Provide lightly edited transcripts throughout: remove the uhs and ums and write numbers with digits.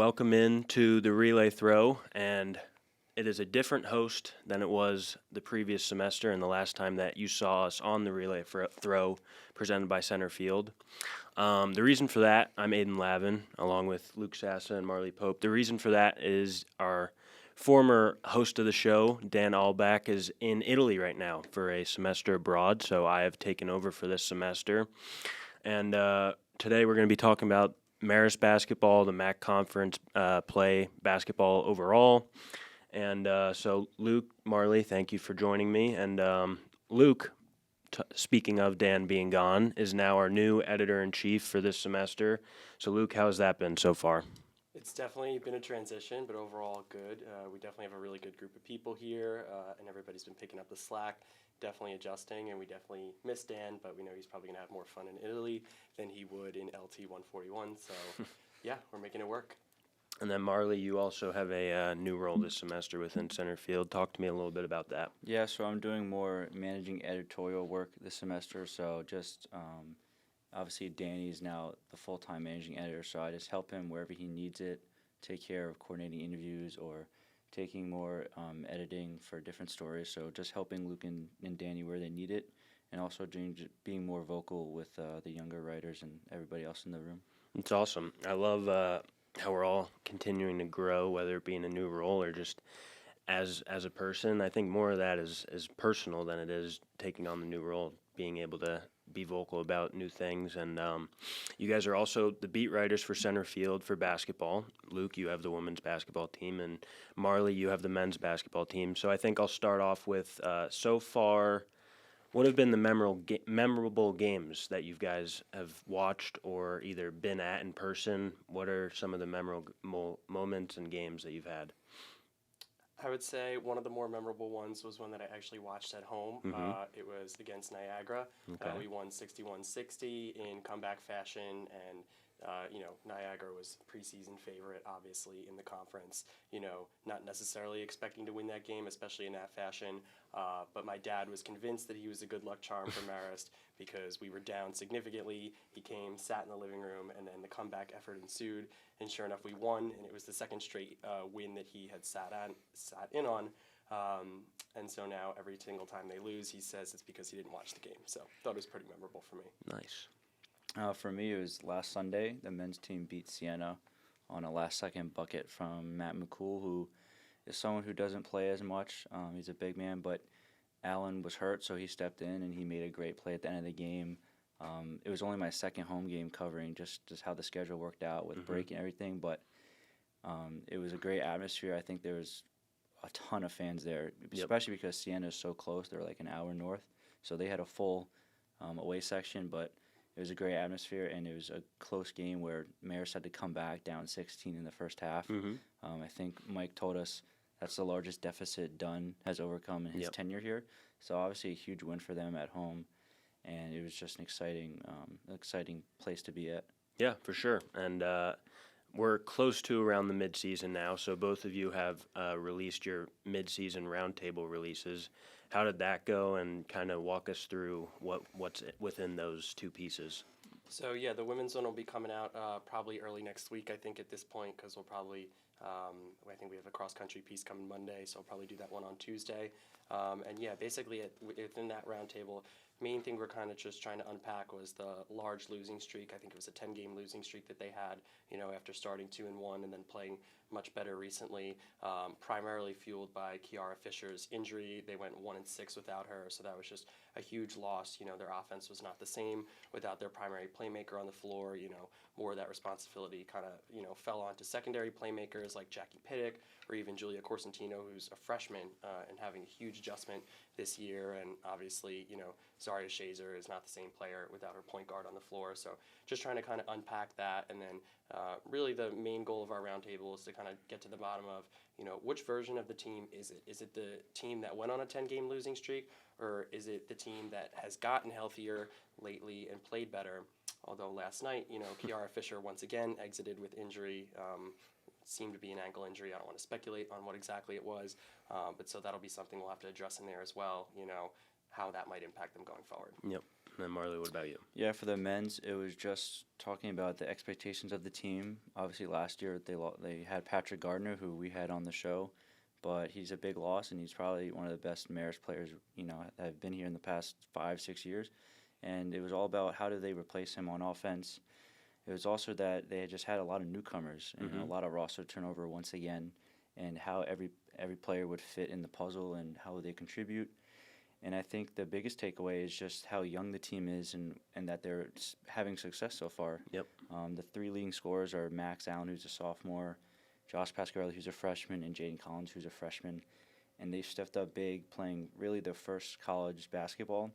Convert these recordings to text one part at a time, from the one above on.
welcome in to the relay throw, and it is a different host than it was the previous semester and the last time that you saw us on the relay throw presented by Center Field. The reason for that, I'm Aidan Lavin, along with Luke Sassa and Marley Pope. The reason for that is our former host of the show, Dan Albach, is in Italy right now for a semester abroad, so I have taken over for this semester. And today we're going to be talking about Marist basketball, the MAAC conference play, basketball overall. And so Luke, Marley, thank you for joining me. And Luke, speaking of Dan being gone, is now our new editor-in-chief for this semester. So Luke, how has that been so far? It's definitely been a transition, but overall good. We definitely have a really good group of people here, and everybody's been picking up the slack, definitely adjusting, and we definitely miss Dan, but we know he's probably going to have more fun in Italy than he would in LT 141, so yeah, we're making it work. And then Marley, you also have a new role this semester within Center Field. Talk to me a little bit about that. Yeah, so I'm doing more managing editorial work this semester, so just obviously Danny is now the full-time managing editor, so I just help him wherever he needs it, take care of coordinating interviews or taking more editing for different stories, so just helping Luke and Danny where they need it, and also being more vocal with the younger writers and everybody else in the room. It's awesome. I love how we're all continuing to grow, whether it be in a new role or just as a person. I think more of that is personal than it is taking on the new role, being able to be vocal about new things. And you guys are also the beat writers for Center Field for basketball. Luke, you have the women's basketball team, and Marley, you have the men's basketball team. So I think I'll start off with so far, what have been the memorable games that you guys have watched or either been at in person? What are some of the memorable moments and games that you've had? I would say one of the more memorable ones was one that I actually watched at home. Mm-hmm. It was against Niagara. Okay. We won 61-60 in comeback fashion, and Niagara was preseason favorite, obviously, in the conference. Not necessarily expecting to win that game, especially in that fashion. But my dad was convinced that he was a good luck charm for Marist because we were down significantly. He came, sat in the living room, and then the comeback effort ensued. And sure enough, we won, and it was the second straight win that he had sat in on. And so now every single time they lose, he says it's because he didn't watch the game. So thought it was pretty memorable for me. Nice. For me, it was last Sunday. The men's team beat Siena on a last-second bucket from Matt McCool, who is someone who doesn't play as much. He's a big man, but Allen was hurt, so he stepped in, and he made a great play at the end of the game. It was only my second home game covering just how the schedule worked out with break and everything, but it was a great atmosphere. I think there was a ton of fans there, especially because Siena is so close. They're like an hour north, so they had a full away section, but it was a great atmosphere, and it was a close game where Marist had to come back down 16 in the first half. I think Mike told us that's the largest deficit Dunn has overcome in his tenure here. So obviously a huge win for them at home, and it was just an exciting place to be at. Yeah, for sure. And we're close to around the mid-season now, so both of you have released your mid-season roundtable releases. How did that go, and kind of walk us through what's within those two pieces? So yeah, the women's one will be coming out probably early next week, I think, at this point, because we'll probably, I think we have a cross-country piece coming Monday, so I'll probably do that one on Tuesday. And yeah, basically within that roundtable, main thing we're kind of just trying to unpack was the large losing streak. I think it was a 10-game losing streak that they had, after starting 2-1 and then playing much better recently, primarily fueled by Kiara Fisher's injury. They went 1-6 without her, so that was just a huge loss. Their offense was not the same without their primary playmaker on the floor. More of that responsibility kind of, fell onto secondary playmakers like Jackie Pittick or even Julia Corsentino, who's a freshman and having a huge adjustment this year. And obviously, Zaria Shazer is not the same player without her point guard on the floor. So just trying to kind of unpack that. And then really the main goal of our roundtable is to kind of get to the bottom of, which version of the team is it? Is it the team that went on a 10-game losing streak, or is it the team that has gotten healthier lately and played better? Although last night, Kiara Fisher once again exited with injury. Seemed to be an ankle injury. I don't want to speculate on what exactly it was, but so that'll be something we'll have to address in there as well, how that might impact them going forward. Yep. And then Marley, what about you? Yeah, for the men's, it was just talking about the expectations of the team. Obviously, last year they had Patrick Gardner, who we had on the show, but he's a big loss, and he's probably one of the best Marist players, that have been here in the past 5-6 years. And it was all about how do they replace him on offense. It was also that they had just had a lot of newcomers and a lot of roster turnover once again, and how every player would fit in the puzzle and how they contribute. And I think the biggest takeaway is just how young the team is and that they're having success so far. Yep. The three leading scorers are Max Allen, who's a sophomore, Josh Pasquarelli, who's a freshman, and Jaden Collins, who's a freshman. And they've stepped up big, playing really their first college basketball.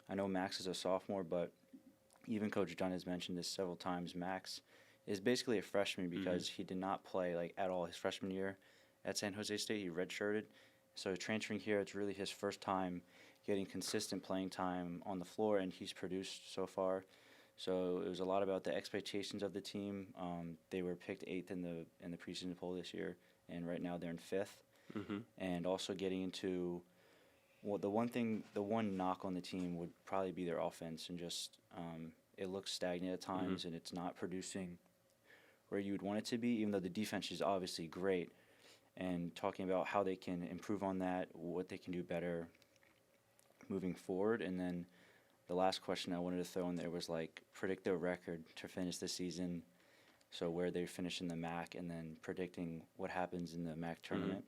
I know Max is a sophomore, but even Coach Dunn has mentioned this several times. Max is basically a freshman because he did not play at all his freshman year at San Jose State. He redshirted. So transferring here, it's really his first time getting consistent playing time on the floor, and he's produced so far. So it was a lot about the expectations of the team. They were picked 8th in the preseason poll this year, and right now they're in 5th. And also getting into the one knock on the team would probably be their offense, and just it looks stagnant at times, and it's not producing where you would want it to be, even though the defense is obviously great. And talking about how they can improve on that, what they can do better moving forward. And then the last question I wanted to throw in there was predict their record to finish the season, so where they finish in the MAAC, and then predicting what happens in the MAAC tournament.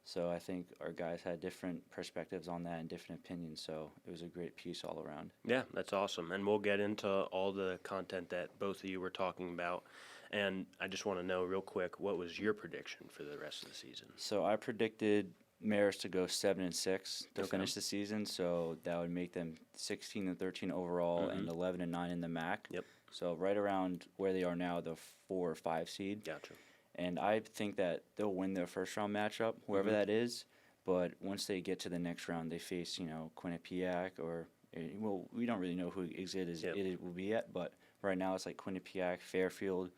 So I think our guys had different perspectives on that and different opinions, so it was a great piece all around. Yeah, that's awesome. And we'll get into all the content that both of you were talking about. And I just want to know real quick, what was your prediction for the rest of the season? So I predicted Marist to go 7-6 to finish the season, so that would make them 16-13 overall and 11-9 in the MAAC. Yep. So right around where they are now, the 4 or 5 seed. Gotcha. And I think that they'll win their first round matchup, whoever that is. But once they get to the next round, they face Quinnipiac or we don't really know who it will be yet. But right now it's Quinnipiac, Fairfield,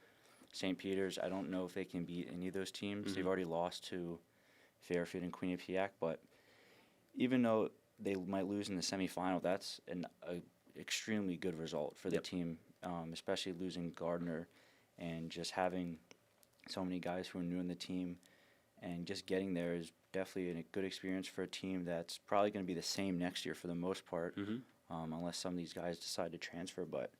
St. Peter's. I don't know if they can beat any of those teams. They've already lost to Fairfield and Quinnipiac, but even though they might lose in the semifinal, that's an extremely good result for the team, especially losing Gardner and just having so many guys who are new in the team, and just getting there is definitely a good experience for a team that's probably going to be the same next year for the most part, unless some of these guys decide to transfer. But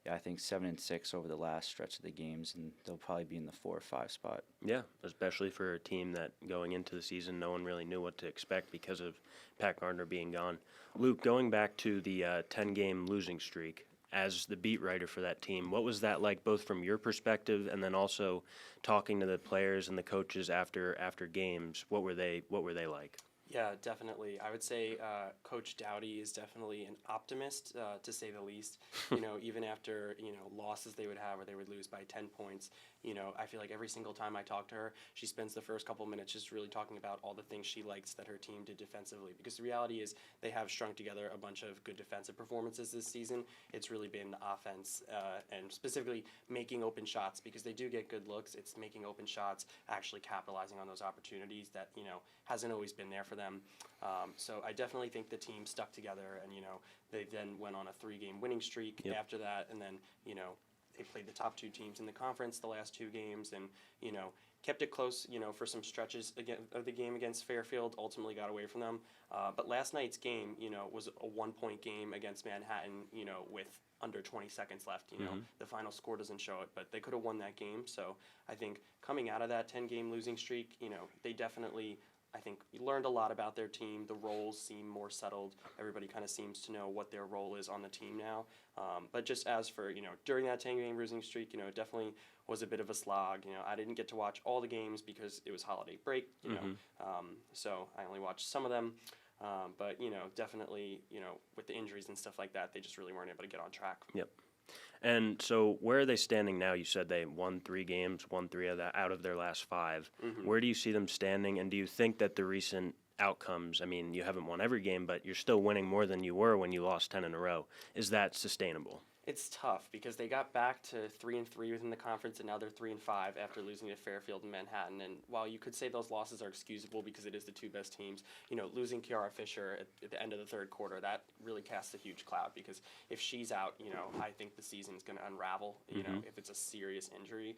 yeah, I think 7-6 over the last stretch of the games, and they'll probably be in the 4 or 5 spot. Yeah, especially for a team that going into the season, no one really knew what to expect because of Pat Gardner being gone. Luke, going back to the 10-game losing streak, as the beat writer for that team, what was that like, both from your perspective and then also talking to the players and the coaches after games? What were they like? Yeah, definitely. I would say Coach Doughty is definitely an optimist, to say the least. Even after, losses they would have where they would lose by 10 points, I feel like every single time I talk to her, she spends the first couple minutes just really talking about all the things she likes that her team did defensively. Because the reality is they have strung together a bunch of good defensive performances this season. It's really been offense and specifically making open shots, because they do get good looks. It's making open shots, actually capitalizing on those opportunities that, hasn't always been there for them. So I definitely think the team stuck together, and, they then went on a 3-game winning streak after that, and then, they played the top 2 teams in the conference the last 2 games, and, kept it close, for some stretches of the game against Fairfield, ultimately got away from them. But last night's game, was a 1-point game against Manhattan, with under 20 seconds left. The final score doesn't show it, but they could have won that game. So I think coming out of that 10-game losing streak, they definitely, I think, learned a lot about their team. The roles seem more settled. Everybody kind of seems to know what their role is on the team now. But just as for, during that 10-game losing streak, it definitely was a bit of a slog. I didn't get to watch all the games because it was holiday break, so I only watched some of them. But, definitely, with the injuries and stuff like that, they just really weren't able to get on track. Yep. And so where are they standing now? You said they won 3 games, won 3 out of their last 5. Where do you see them standing, and do you think that the recent outcomes, I mean, you haven't won every game, but you're still winning more than you were when you lost 10 in a row. Is that sustainable? It's tough because they got back to 3-3 within the conference, and now they're 3-5 after losing to Fairfield and Manhattan. And while you could say those losses are excusable because it is the two best teams, losing Kiara Fisher at the end of the third quarter, that really casts a huge cloud because if she's out, I think the season's going to unravel. If it's a serious injury.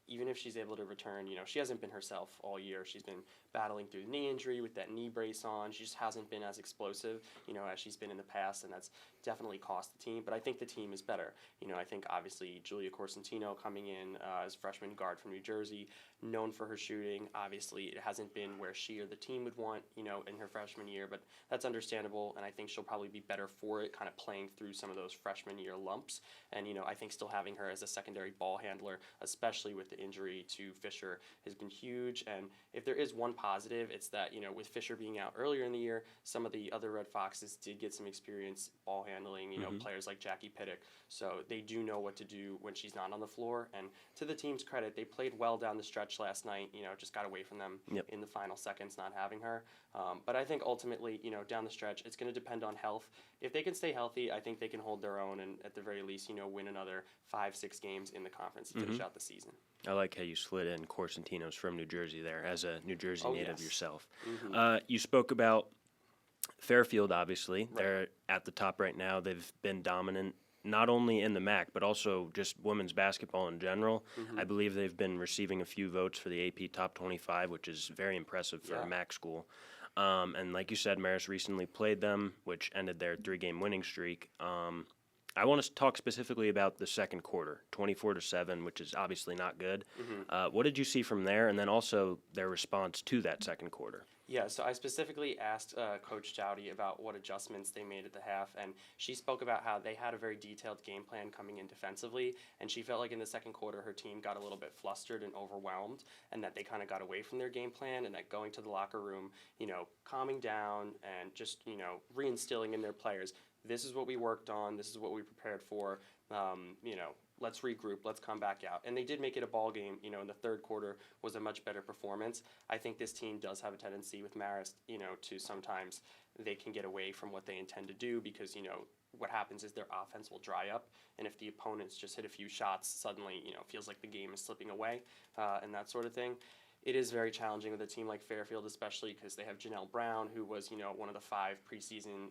Even if she's able to return, she hasn't been herself all year. She's been battling through the knee injury with that knee brace on. She just hasn't been as explosive, as she's been in the past, and that's definitely cost the team. But I think the team is better. I think obviously Julia Corsentino coming in as freshman guard from New Jersey, known for her shooting. Obviously, it hasn't been where she or the team would want, in her freshman year, but that's understandable, and I think she'll probably be better for it, kind of playing through some of those freshman year lumps. And, I think still having her as a secondary ball handler, especially with the injury to Fisher, has been huge. And if there is one positive, it's that, with Fisher being out earlier in the year, some of the other Red Foxes did get some experience ball handling, players like Jackie Pittick. So they do know what to do when she's not on the floor. And to the team's credit, they played well down the stretch last night, just got away from them in the final seconds not having her. But I think ultimately, down the stretch, it's going to depend on health. If they can stay healthy, I think they can hold their own and at the very least, win another 5-6 games in the conference to finish out the season. I like how you slid in Corsentino's from New Jersey there as a New Jersey native yourself. You spoke about Fairfield, obviously. Right. They're at the top right now. They've been dominant not only in the MAAC, but also just women's basketball in general. I believe they've been receiving a few votes for the AP Top 25, which is very impressive for a MAAC school. And like you said, Marist recently played them, which ended their 3-game winning streak. I want to talk specifically about the second quarter, 24-7, which is obviously not good. What did you see from there, and then also their response to that second quarter? Yeah, so I specifically asked Coach Doughty about what adjustments they made at the half, and she spoke about how they had a very detailed game plan coming in defensively, and she felt like in the second quarter her team got a little bit flustered and overwhelmed, and that they kind of got away from their game plan, and that going to the locker room, calming down and just, reinstilling in their players, this is what we worked on, this is what we prepared for, let's regroup, let's come back out. And they did make it a ball game, in the third quarter was a much better performance. I think this team does have a tendency with Marist, to sometimes they can get away from what they intend to do because, what happens is their offense will dry up. And if the opponents just hit a few shots, suddenly, feels like the game is slipping away and that sort of thing. It is very challenging with a team like Fairfield, especially because they have Janelle Brown, who was, one of the 5 preseason,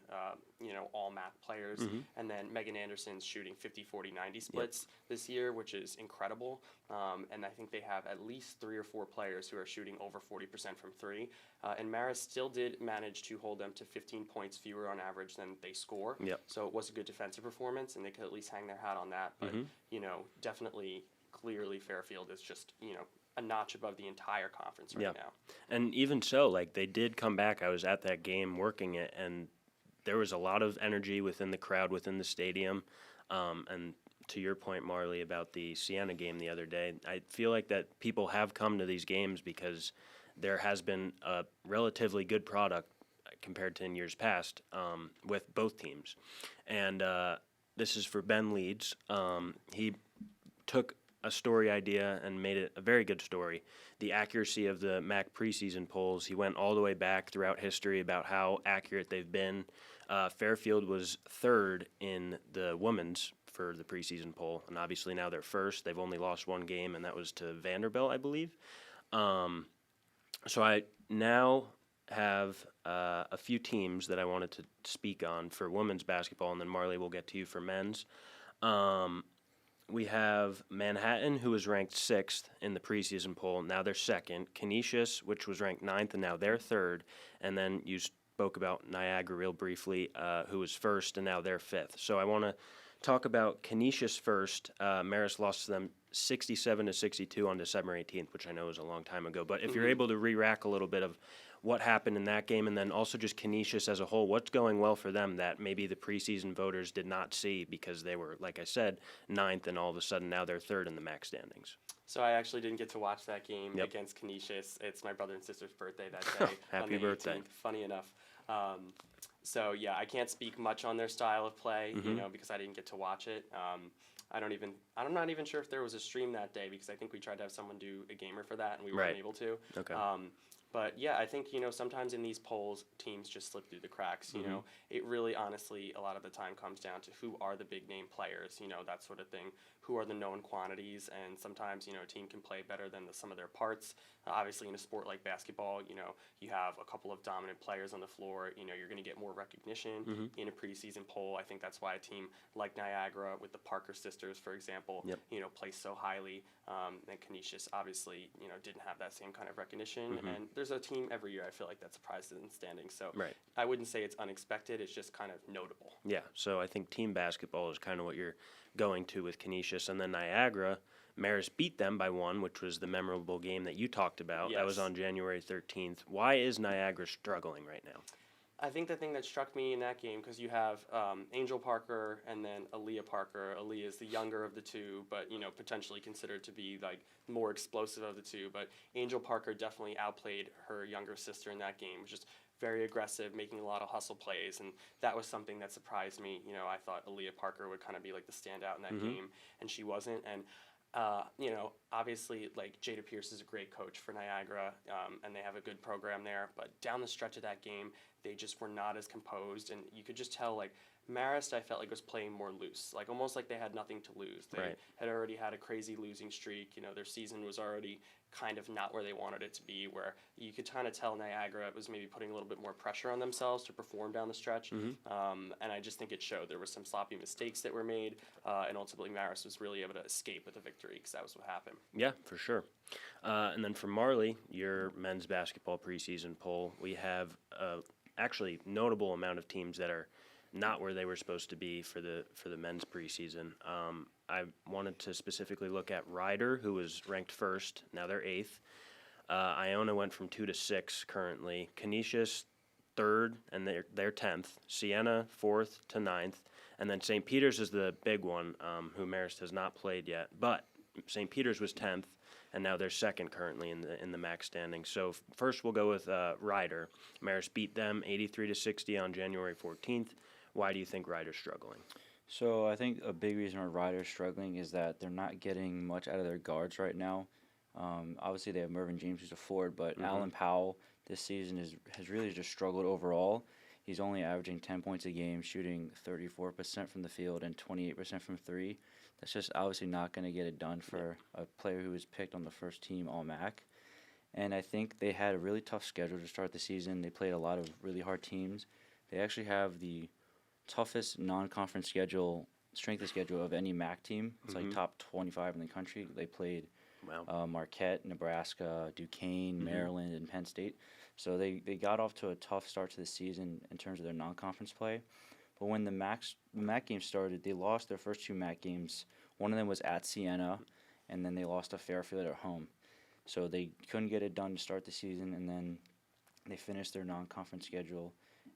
all MAAC players. And then Megan Anderson's shooting 50-40-90 splits this year, which is incredible. And I think they have at least 3 or 4 players who are shooting over 40% from 3. And Marist still did manage to hold them to 15 points fewer on average than they score. So it was a good defensive performance, and they could at least hang their hat on that. But, definitely, clearly Fairfield is just, a notch above the entire conference right now. And even so, like, they did come back. I was at that game working it, and there was a lot of energy within the crowd, within the stadium. And to your point, Marley, about the Siena game the other day, I feel like that people have come to these games because there has been a relatively good product compared to in years past with both teams. And this is for Ben Leeds. He took a story idea and made it a very good story. The accuracy of the MAAC preseason polls, he went all the way back throughout history about how accurate they've been. Fairfield was 3rd in the women's for the preseason poll, and obviously now they're 1st. They've only lost 1 game, and that was to Vanderbilt, I believe. So I now have a few teams that I wanted to speak on for women's basketball, and then Marley will get to you for men's. We have Manhattan, who was ranked 6th in the preseason poll. Now they're 2nd. Canisius, which was ranked 9th, and now they're 3rd. And then you spoke about Niagara real briefly, who was 1st, and now they're 5th. So I want to talk about Canisius first. Marist lost to them 67-62 on December 18th, which I know is a long time ago. But if you're able to re-rack a little bit of what happened in that game, and then also just Canisius as a whole, what's going well for them that maybe the preseason voters did not see because they were, like I said, 9th, and all of a sudden now they're 3rd in the MAAC standings. So I actually didn't get to watch that game against Canisius. It's my brother and sister's birthday that day. Happy birthday. 18th, funny enough. So yeah, I can't speak much on their style of play, because I didn't get to watch it. I'm not even sure if there was a stream that day because I think we tried to have someone do a gamer for that and we weren't able to. Okay. But yeah, I think, sometimes in these polls, teams just slip through the cracks. It really, honestly, a lot of the time comes down to who are the big name players, that sort of thing. Who are the known quantities, and sometimes, a team can play better than the sum of their parts. Obviously, in a sport like basketball, you have a couple of dominant players on the floor. You're going to get more recognition in a preseason poll. I think that's why a team like Niagara with the Parker sisters, for example, placed so highly. And Canisius obviously, didn't have that same kind of recognition. And there's a team every year, I feel like, that surprises in standings. So I wouldn't say it's unexpected. It's just kind of notable. Yeah, so I think team basketball is kind of what you're going to with Canisius. And then Niagara, Marist beat them by 1, which was the memorable game that you talked about. Yes. That was on January 13th. Why is Niagara struggling right now? I think the thing that struck me in that game, because you have Angel Parker and then Aaliyah Parker. Aaliyah is the younger of the two, but potentially considered to be like more explosive of the two. But Angel Parker definitely outplayed her younger sister in that game, just very aggressive, making a lot of hustle plays, and that was something that surprised me. I thought Aaliyah Parker would kind of be like the standout in that game, and she wasn't. And obviously, like, Jada Pierce is a great coach for Niagara, and they have a good program there. But down the stretch of that game, they just were not as composed, and you could just tell, like, Marist, I felt like, was playing more loose, like almost like they had nothing to lose. They had already had a crazy losing streak. Their season was already kind of not where they wanted it to be, where you could kind of tell Niagara was maybe putting a little bit more pressure on themselves to perform down the stretch. And I just think it showed. There were some sloppy mistakes that were made, and ultimately Marist was really able to escape with a victory, because that was what happened. Yeah, for sure. And then for Marley, your men's basketball preseason poll, we have actually notable amount of teams that are not where they were supposed to be for the men's preseason. I wanted to specifically look at Ryder, who was ranked 1st. Now they're 8th. Iona went from 2 to 6 currently. Canisius 3rd, and they're 10th. Siena 4th to 9th. And then St. Peter's is the big one, who Marist has not played yet. But St. Peter's was 10th, and now they're 2nd currently in the MAAC standing. So first we'll go with Ryder. Marist beat them 83 to 60 on January 14th. Why do you think Ryder's struggling? So I think a big reason why Ryder's struggling is that they're not getting much out of their guards right now. Obviously, they have Mervyn James, who's a forward, but Alan Powell this season has really just struggled overall. He's only averaging 10 points a game, shooting 34% from the field and 28% from 3. That's just obviously not going to get it done for a player who was picked on the first team All-MAAC. And I think they had a really tough schedule to start the season. They played a lot of really hard teams. They actually have the toughest non-conference strength of schedule of any MAAC team. It's like top 25 in the country. They played Marquette, Nebraska, Duquesne, Maryland, and Penn State. So they got off to a tough start to the season in terms of their non-conference play. But when the MAAC games started, they lost their first 2 MAAC games. One of them was at Siena, and then they lost to Fairfield at home. So they couldn't get it done to start the season, and then they finished their non-conference schedule.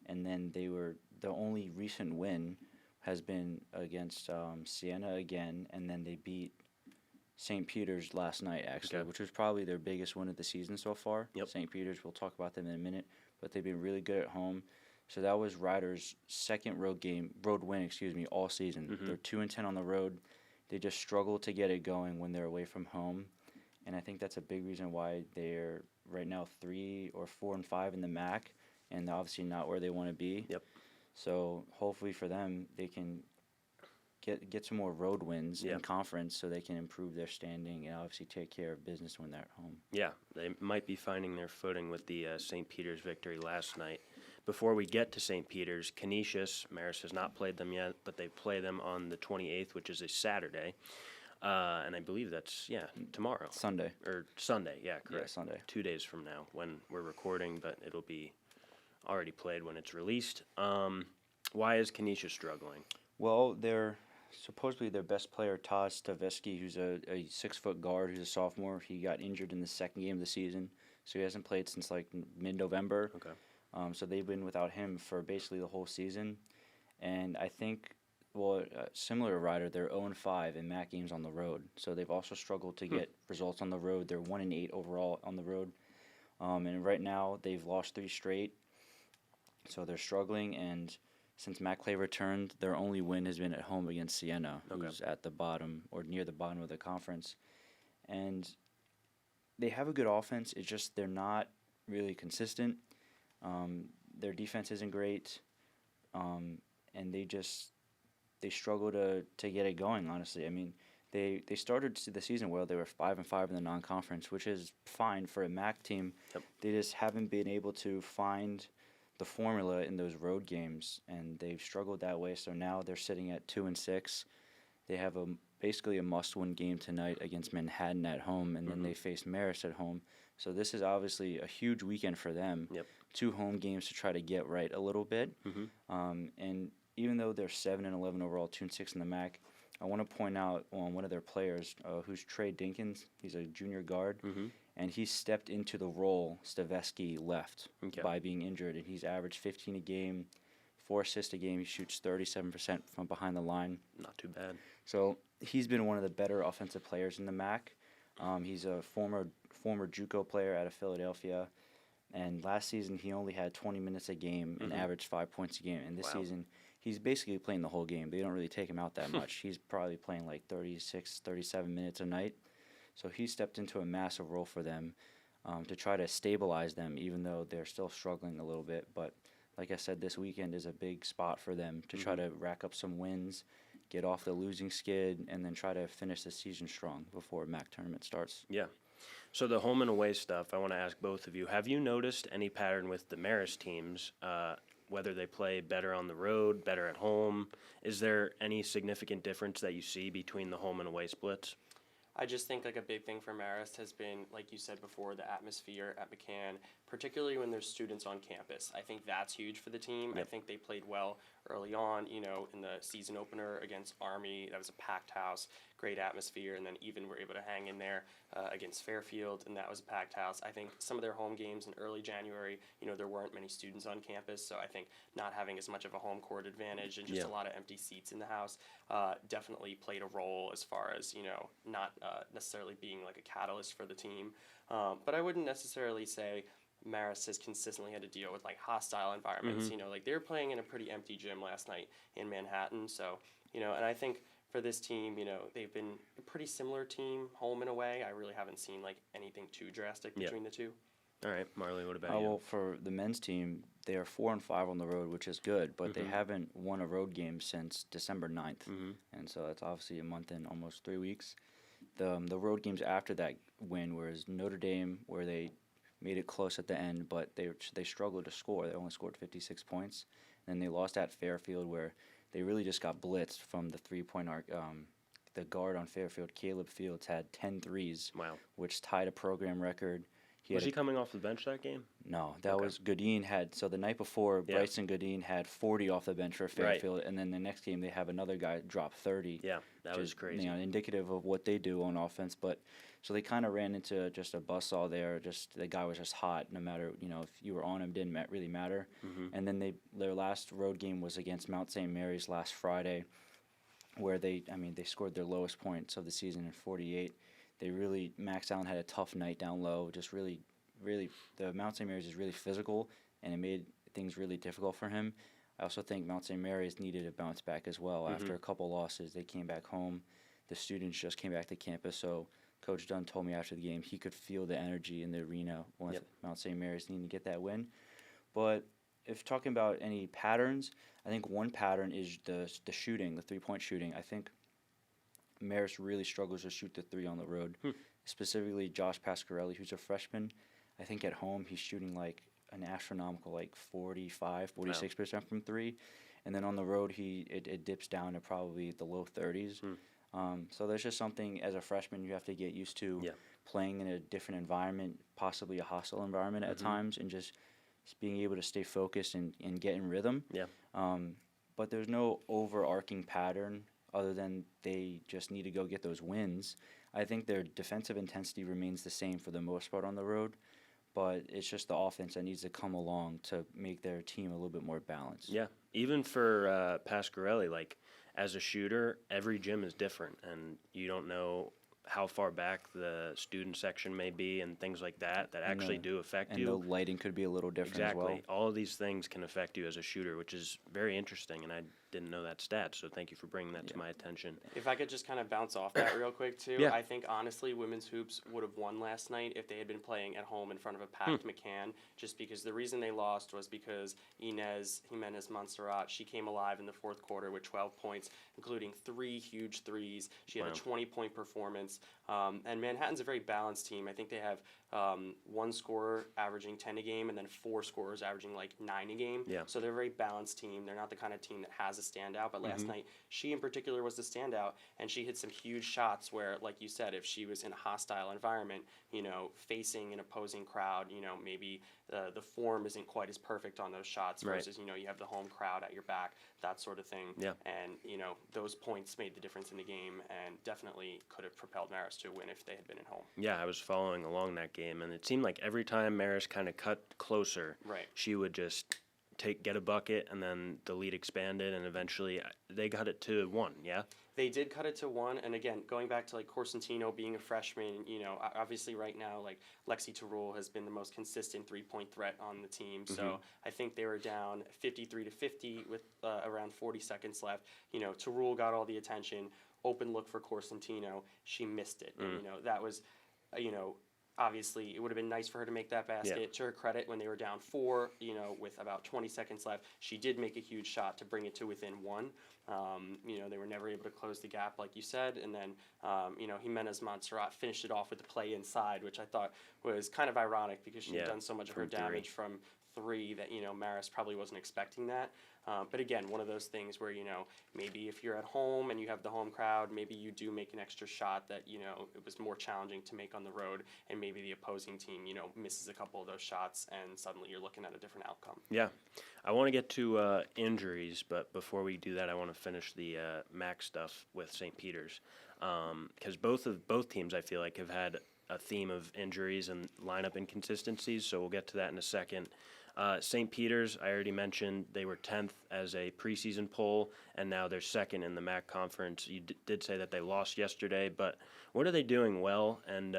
And then the only recent win has been against Siena again, and then they beat St. Peter's last night, actually, which was probably their biggest win of the season so far. St. Peter's, we'll talk about them in a minute, but they've been really good at home. So that was Ryder's second road win, all season. They're 2-10 on the road. They just struggle to get it going when they're away from home, and I think that's a big reason why they're right now 3 or 4 and 5 in the MAAC. And they're obviously not where they want to be. So hopefully for them, they can get some more road wins in conference so they can improve their standing and obviously take care of business when they're at home. Yeah, they might be finding their footing with the St. Peter's victory last night. Before we get to St. Peter's, Canisius, Marist has not played them yet, but they play them on the 28th, which is a Saturday. And I believe that's, tomorrow. Sunday, correct. Yeah, Sunday. 2 days from now when we're recording, but it'll be already played when it's released. Why is Canisius struggling? Well, supposedly their best player, Todd Stavisky, who's a 6-foot guard, who's a sophomore. He got injured in the second game of the season, so he hasn't played since like mid-November. So they've been without him for basically the whole season. And I think, similar to Ryder, they're 0-5 in MAAC games on the road. So they've also struggled to get results on the road. They're 1-8 overall on the road. And right now they've lost 3 straight. So they're struggling, and since Matt Clay returned, their only win has been at home against Siena, who's at the bottom or near the bottom of the conference. And they have a good offense. It's just they're not really consistent. Their defense isn't great, and they struggle to get it going. Honestly, I mean, they started the season well. They were 5-5 in the non-conference, which is fine for a MAAC team. Yep. They just haven't been able to find the formula in those road games, and they've struggled that way. So now they're sitting at 2-6. They have basically a must-win game tonight against Manhattan at home, and then they face Marist at home. So this is obviously a huge weekend for them. Yep. 2 home games to try to get right a little bit. And even though they're 7-11 overall, 2-6 in the MAAC, I want to point out on one of their players, who's Trey Dinkins. He's a junior guard, and he stepped into the role Stavesky left by being injured, and he's averaged 15 a game, 4 assists a game. He shoots 37% from behind the line. Not too bad. So he's been one of the better offensive players in the MAAC. He's a former JUCO player out of Philadelphia, and last season he only had 20 minutes a game and averaged 5 points a game. And this season he's basically playing the whole game. They don't really take him out that much. He's probably playing like 36, 37 minutes a night. So he stepped into a massive role for them to try to stabilize them, even though they're still struggling a little bit. But like I said, this weekend is a big spot for them to try to rack up some wins, get off the losing skid, and then try to finish the season strong before MAAC tournament starts. Yeah. So the home and away stuff, I want to ask both of you. Have you noticed any pattern with the Marist teams, whether they play better on the road, better at home? Is there any significant difference that you see between the home and away splits? I just think like a big thing for Marist has been, like you said before, the atmosphere at McCann, particularly when there's students on campus. I think that's huge for the team. I think they played well early on, you know, in the season opener against Army. That was a packed house, great atmosphere, and then even were able to hang in there against Fairfield, and that was a packed house. I think some of their home games in early January, you know, there weren't many students on campus, so I think not having as much of a home court advantage and just a lot of empty seats in the house definitely played a role as far as, you know, not necessarily being like a catalyst for the team. But I wouldn't necessarily say Marist has consistently had to deal with like hostile environments. You know, like they were playing in a pretty empty gym last night in Manhattan. So, you know, and I think for this team, you know, they've been a pretty similar team, home and away. I really haven't seen like anything too drastic between the two. All right, Marley, what about you? Well, for the men's team, they are 4-5 on the road, which is good, but they haven't won a road game since December 9th. And so that's obviously a month and almost 3 weeks. The road games after that win was Notre Dame, where they made it close at the end, but they struggled to score. They only scored 56 points. And then they lost at Fairfield, where they really just got blitzed from the three-point arc. The guard on Fairfield, Caleb Fields, had 10 threes, which tied a program record. Was he coming off the bench that game? No, that was Godin had. So the night before, Bryson Godin had 40 off the bench for Fairfield, and then the next game they have another guy drop 30. Yeah, that was crazy. You know, indicative of what they do on offense. But so they kind of ran into just a buzzsaw there. Just the guy was just hot. No matter, you know, if you were on him, didn't really matter. And then their last road game was against Mount St. Mary's last Friday, where they scored their lowest points of the season in 48. They really, Max Allen had a tough night down low. Just really, the Mount St. Mary's is really physical, and it made things really difficult for him. I also think Mount St. Mary's needed a bounce back as well. After a couple losses, they came back home. The students just came back to campus, so Coach Dunn told me after the game he could feel the energy in the arena once Mount St. Mary's needed to get that win. But if talking about any patterns, I think one pattern is the shooting, the three-point shooting. I think Marist really struggles to shoot the three on the road, specifically Josh Pasquarelli, who's a freshman. I think at home he's shooting like an astronomical 46% from three. And then on the road it dips down to probably the low 30s. So there's just something as a freshman you have to get used to playing in a different environment, possibly a hostile environment at times, and just being able to stay focused and get in rhythm. But there's no overarching pattern other than they just need to go get those wins. I think their defensive intensity remains the same for the most part on the road, but it's just the offense that needs to come along to make their team a little bit more balanced. Yeah, even for Pasquarelli, like as a shooter, every gym is different, and you don't know how far back the student section may be and things like that actually do affect And you. the lighting could be a little different as well. Exactly. All of these things can affect you as a shooter, which is very interesting, and I didn't know that stat, so thank you for bringing that to my attention. If I could just kind of bounce off that real quick, too. Yeah. I think, honestly, women's hoops would have won last night if they had been playing at home in front of a packed McCann, just because the reason they lost was because Inez Jimenez Montserrat, she came alive in the fourth quarter with 12 points, including 3 huge threes. She had a 20-point performance. And Manhattan's a very balanced team. I think they have one scorer averaging 10 a game and then 4 scorers averaging like 9 a game. Yeah. So they're a very balanced team. They're not the kind of team that has a standout, but last night she in particular was the standout, and she hit some huge shots where, like you said, if she was in a hostile environment, facing an opposing crowd, maybe the form isn't quite as perfect on those shots versus, you have the home crowd at your back, that sort of thing. Yeah. And, those points made the difference in the game and definitely could have propelled Marist to a win if they had been at home. Yeah, I was following along that game, and it seemed like every time Marist kind of cut closer, she would just get a bucket, and then the lead expanded, and eventually they got it to 1, yeah? They did cut it to 1, and again, going back to like Corsentino being a freshman, obviously right now, like Lexi Terrell has been the most consistent 3-point threat on the team. So I think they were down 53-50 with around 40 seconds left. Terrell got all the attention. Open look for Corsentino, she missed it. And, that was, obviously, it would have been nice for her to make that basket. Yeah. To her credit, when they were down 4, with about 20 seconds left, she did make a huge shot to bring it to within 1. They were never able to close the gap, like you said. And then, Jimenez Montserrat finished it off with the play inside, which I thought was kind of ironic because she had done so much of her from 3. damage from 3 that, Marist probably wasn't expecting that. But again, one of those things where, maybe if you're at home and you have the home crowd, maybe you do make an extra shot that, it was more challenging to make on the road, and maybe the opposing team, misses a couple of those shots, and suddenly you're looking at a different outcome. Yeah. I want to get to injuries, but before we do that, I want to finish the MAAC stuff with St. Peter's, because both teams, I feel like, have had a theme of injuries and lineup inconsistencies, so we'll get to that in a second. St. Peter's, I already mentioned, they were 10th as a preseason poll, and now they're 2nd in the MAAC conference. You did say that they lost yesterday, but what are they doing well, and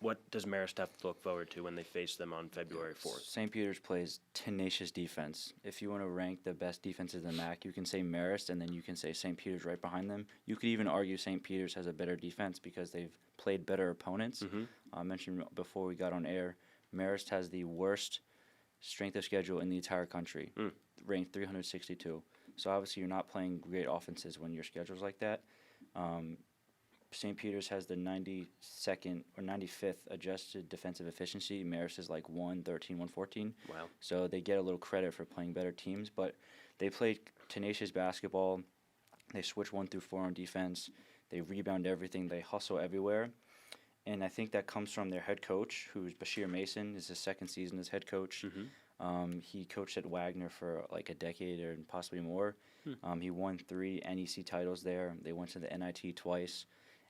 what does Marist have to look forward to when they face them on February 4th? St. Peter's plays tenacious defense. If you want to rank the best defenses in the MAAC, you can say Marist, and then you can say St. Peter's right behind them. You could even argue St. Peter's has a better defense because they've played better opponents. I mentioned before we got on air, Marist has the worst strength of schedule in the entire country, ranked 362. So obviously you're not playing great offenses when your schedule's like that. St. Peter's has the 92nd or 95th adjusted defensive efficiency. Marist is like 113, 114. Wow. So they get a little credit for playing better teams, but they played tenacious basketball. They switch 1 through 4 on defense. They rebound everything. They hustle everywhere. And I think that comes from their head coach, who's Bashir Mason. Is his 2nd season as head coach. He coached at Wagner for like a decade or possibly more. He won 3 NEC titles there. They went to the NIT twice.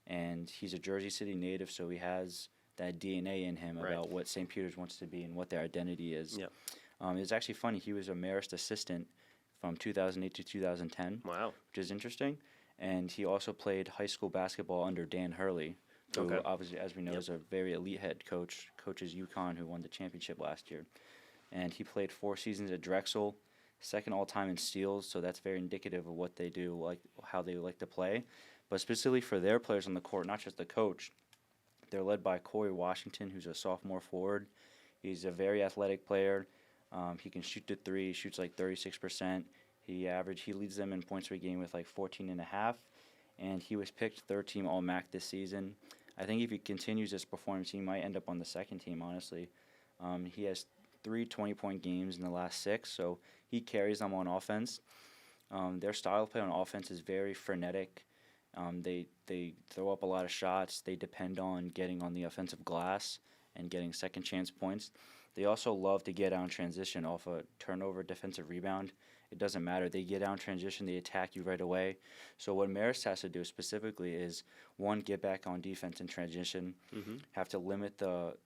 And he's a Jersey City native, so he has that DNA in him about what St. Peter's wants to be and what their identity is. Yep. It's actually funny. He was a Marist assistant from 2008 to 2010, Wow. which is interesting. And he also played high school basketball under Dan Hurley, who obviously, as we know, is a very elite head coach, coaches UConn, who won the championship last year. And he played 4 seasons at Drexel, 2nd all-time in steals, so that's very indicative of what they do, like how they like to play. But specifically for their players on the court, not just the coach, they're led by Corey Washington, who's a sophomore forward. He's a very athletic player. He can shoot the 3, shoots like 36%. He leads them in points per game with like 14.5, and he was picked 3rd team All-MAC this season. I think if he continues this performance, he might end up on the 2nd team, honestly. He has 3 20-point games in the last 6, so he carries them on offense. Their style of play on offense is very frenetic. They throw up a lot of shots. They depend on getting on the offensive glass and getting second chance points. They also love to get out in transition off a turnover defensive rebound. It doesn't matter. They get out in transition. They attack you right away. So what Marist has to do specifically is, 1, get back on defense in transition, have to limit the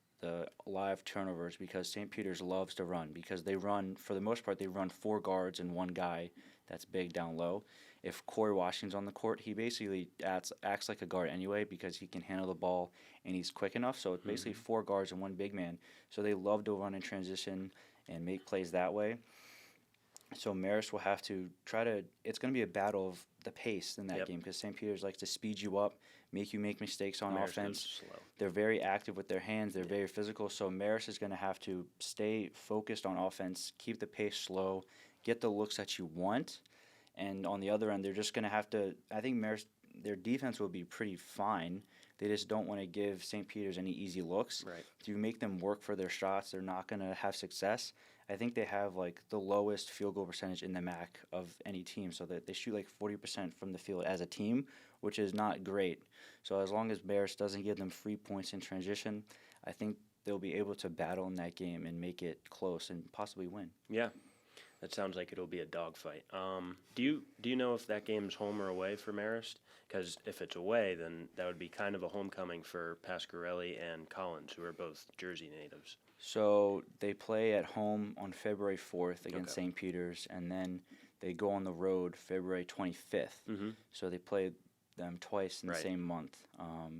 live turnovers, because St. Peter's loves to run, because they run, for the most part, they run 4 guards and 1 guy that's big down low. if Corey Washington's on the court, he basically acts like a guard anyway because he can handle the ball and he's quick enough. So it's basically 4 guards and 1 big man. So they love to run in transition and make plays that way. So Marist will have to it's going to be a battle of the pace in that game because St. Peter's likes to speed you up, make you make mistakes on Marist offense. goes slow. They're very active with their hands. They're very physical. So Marist is going to have to stay focused on offense, keep the pace slow, get the looks that you want. And on the other end, they're just going to have to – I think Marist, their defense will be pretty fine. They just don't want to give St. Peter's any easy looks. Right. If you make them work for their shots, they're not going to have success. I think they have like the lowest field goal percentage in the MAAC of any team, so that they shoot like 40% from the field as a team, which is not great. So as long as Marist doesn't give them free points in transition, I think they'll be able to battle in that game and make it close and possibly win. Yeah, that sounds like it'll be a dogfight. Do you know if that game's home or away for Marist? Because if it's away, then that would be kind of a homecoming for Pasquarelli and Collins, who are both Jersey natives. So they play at home on February 4th against St. Peter's, and then they go on the road February 25th. Mm-hmm. So they play them twice in the Right. same month.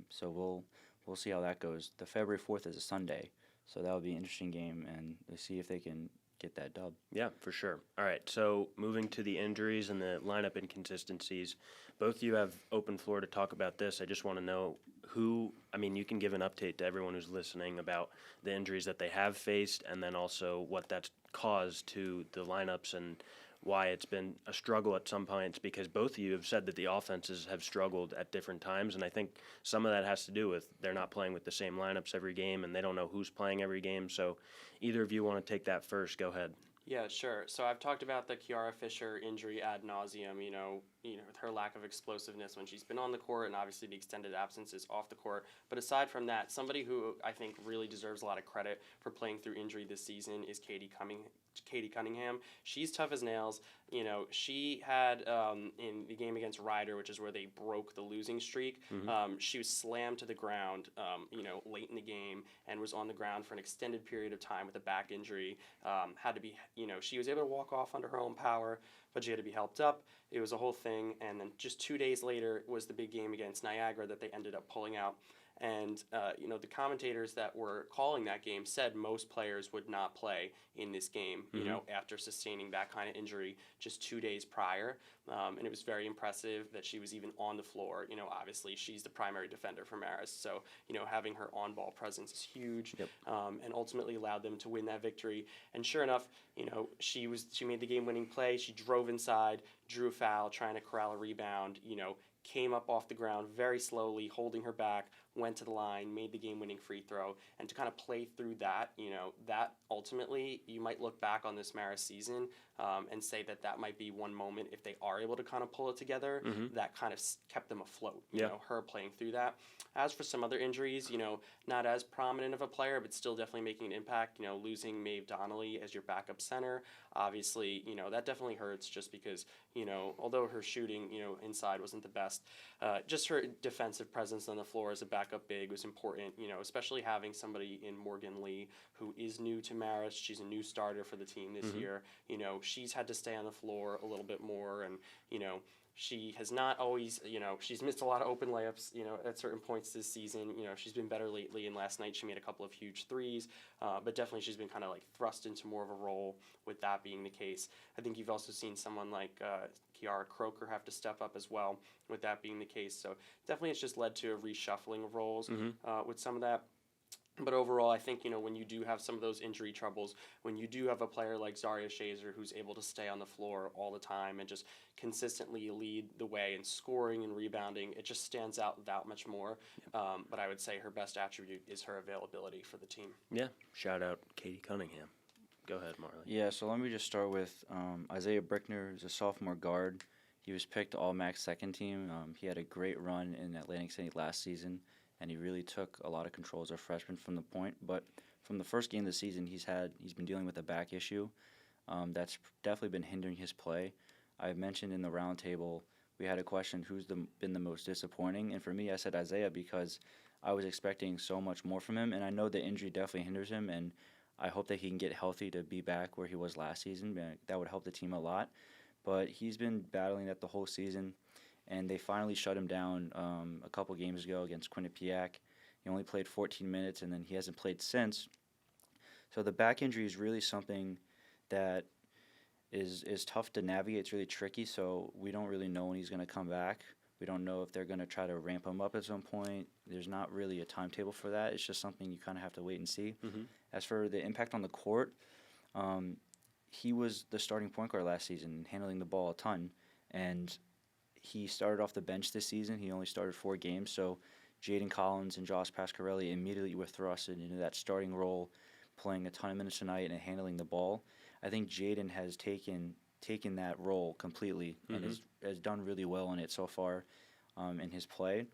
So we'll see how that goes. The February 4th is a Sunday, so that'll be an interesting game, and we'll see if they can get that dub. Yeah, for sure. All right, so moving to the injuries and the lineup inconsistencies, both of you have open floor to talk about this. I just want to know you can give an update to everyone who's listening about the injuries that they have faced and then also what that's caused to the lineups and why it's been a struggle at some points, because both of you have said that the offenses have struggled at different times, and I think some of that has to do with they're not playing with the same lineups every game and they don't know who's playing every game. So either of you want to take that first, go ahead. Yeah, sure. So I've talked about the Kiara Fisher injury ad nauseum, with her lack of explosiveness when she's been on the court, and obviously the extended absences off the court. But aside from that, somebody who I think really deserves a lot of credit for playing through injury this season is Katie Cunningham. She's tough as nails. She had in the game against Ryder, which is where they broke the losing streak, she was slammed to the ground, late in the game and was on the ground for an extended period of time with a back injury. She was able to walk off under her own power, but she had to be helped up. It was a whole thing. And then just 2 days later was the big game against Niagara that they ended up pulling out. And, the commentators that were calling that game said most players would not play in this game, after sustaining that kind of injury just 2 days prior. And it was very impressive that she was even on the floor. Obviously she's the primary defender for Marist. So, having her on-ball presence is huge, and ultimately allowed them to win that victory. And sure enough, she made the game-winning play. She drove inside, drew a foul, trying to corral a rebound, came up off the ground very slowly, holding her back, went to the line, made the game-winning free throw, and to kind of play through that, that ultimately you might look back on this Marist season and say that might be one moment, if they are able to kind of pull it together, that kind of kept them afloat, her playing through that. As for some other injuries, not as prominent of a player, but still definitely making an impact, losing Maeve Donnelly as your backup center, obviously, that definitely hurts just because, although her shooting, inside wasn't the best, just her defensive presence on the floor as a backup big was important, especially having somebody in Morgan Lee who is new to Marist. She's a new starter for the team this year. She's had to stay on the floor a little bit more, and, she has not always, she's missed a lot of open layups, at certain points this season. She's been better lately, and last night she made a couple of huge threes, but definitely she's been kind of like thrust into more of a role with that being the case. I think you've also seen someone like Kiara Croker have to step up as well with that being the case. So definitely it's just led to a reshuffling of roles with some of that. But overall, I think, when you do have some of those injury troubles, when you do have a player like Zaria Shazer who's able to stay on the floor all the time and just consistently lead the way in scoring and rebounding, it just stands out that much more. But I would say her best attribute is her availability for the team. Yeah, shout out Katie Cunningham. Go ahead, Marley. Yeah, so let me just start with Isaiah Brickner, who's a sophomore guard. He was picked All MAAC second team. He had a great run in Atlantic City last season, and he really took a lot of control as a freshman from the point. But from the first game of the season, he's been dealing with a back issue that's definitely been hindering his play. I mentioned in the roundtable we had a question who's been the most disappointing, and for me, I said Isaiah because I was expecting so much more from him, and I know the injury definitely hinders him, and I hope that he can get healthy to be back where he was last season. That would help the team a lot. but he's been battling that the whole season, and they finally shut him down a couple games ago against Quinnipiac. He only played 14 minutes, and then he hasn't played since. So the back injury is really something that is tough to navigate. It's really tricky, so we don't really know when he's going to come back. We don't know if they're going to try to ramp him up at some point. There's not really a timetable for that. It's just something you kind of have to wait and see. Mm-hmm. As for the impact on the court, he was the starting point guard last season, handling the ball a ton, and he started off the bench this season. He only started 4 games, so Jaden Collins and Josh Pasquarelli immediately were thrusted into that starting role, playing a ton of minutes tonight and handling the ball. I think Jaden has taken that role completely and has done really well in it so far in his play.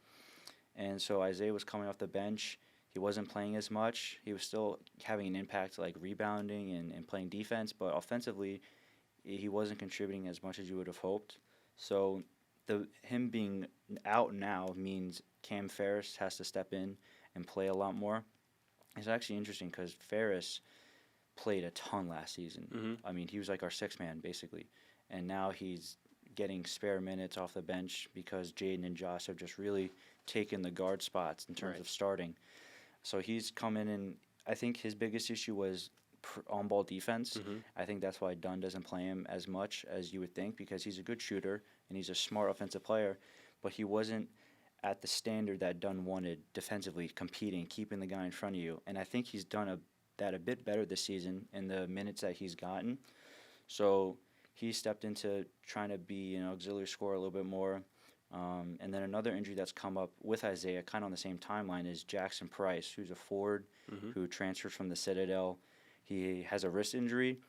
And so Isaiah was coming off the bench. He wasn't playing as much. He was still having an impact like rebounding and playing defense, but offensively he wasn't contributing as much as you would have hoped. So him being out now means Cam Ferris has to step in and play a lot more. It's actually interesting because Ferris played a ton last season. Mm-hmm. I mean, he was like our 6th man, basically. And now he's getting spare minutes off the bench because Jaden and Josh have just really taken the guard spots in terms of starting. So he's come in, and I think his biggest issue was on-ball defense. Mm-hmm. I think that's why Dunn doesn't play him as much as you would think, because he's a good shooter and he's a smart offensive player, but he wasn't at the standard that Dunn wanted defensively, competing, keeping the guy in front of you. And I think he's done that a bit better this season in the minutes that he's gotten. So he stepped into trying to be an auxiliary scorer a little bit more. And then another injury that's come up with Isaiah, kind of on the same timeline, is Jackson Price, who's a forward who transferred from the Citadel. He has a wrist injury.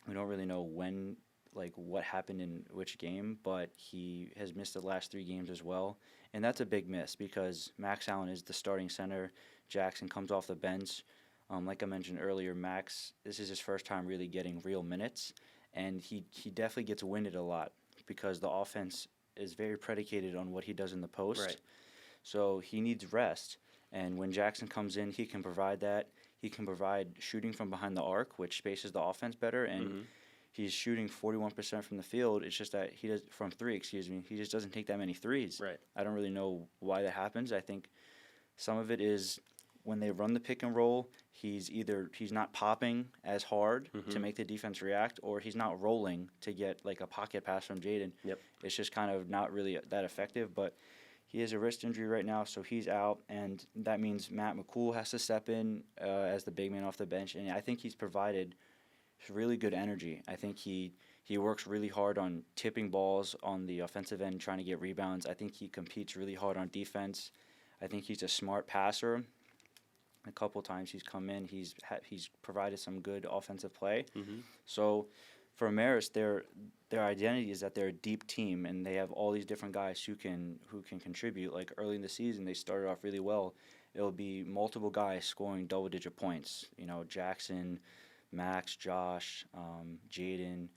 We don't really know when, like what happened in which game, but he has missed the last 3 games as well. And that's a big miss because Max Allen is the starting center. Jackson comes off the bench. Like I mentioned earlier, Max, this is his first time really getting real minutes, and he definitely gets winded a lot because the offense is very predicated on what he does in the post. Right. So he needs rest, and when Jackson comes in, he can provide that. He can provide shooting from behind the arc, which spaces the offense better, and he's shooting 41% from the field. It's just that he does from 3, he just doesn't take that many threes. Right. I don't really know why that happens. I think some of it is when they run the pick and roll, he's not popping as hard to make the defense react, or he's not rolling to get like a pocket pass from Jaden. Yep. It's just kind of not really that effective. But he has a wrist injury right now, so he's out, and that means Matt McCool has to step in as the big man off the bench. And I think he's provided really good energy. I think he works really hard on tipping balls on the offensive end, trying to get rebounds. I think he competes really hard on defense. I think he's a smart passer. A couple times he's come in, he's provided some good offensive play. So for Marist, their identity is that they're a deep team and they have all these different guys who can contribute. Like early in the season, they started off really well. It'll be multiple guys scoring double-digit points. You know, Jackson, Max, Josh, Jaden,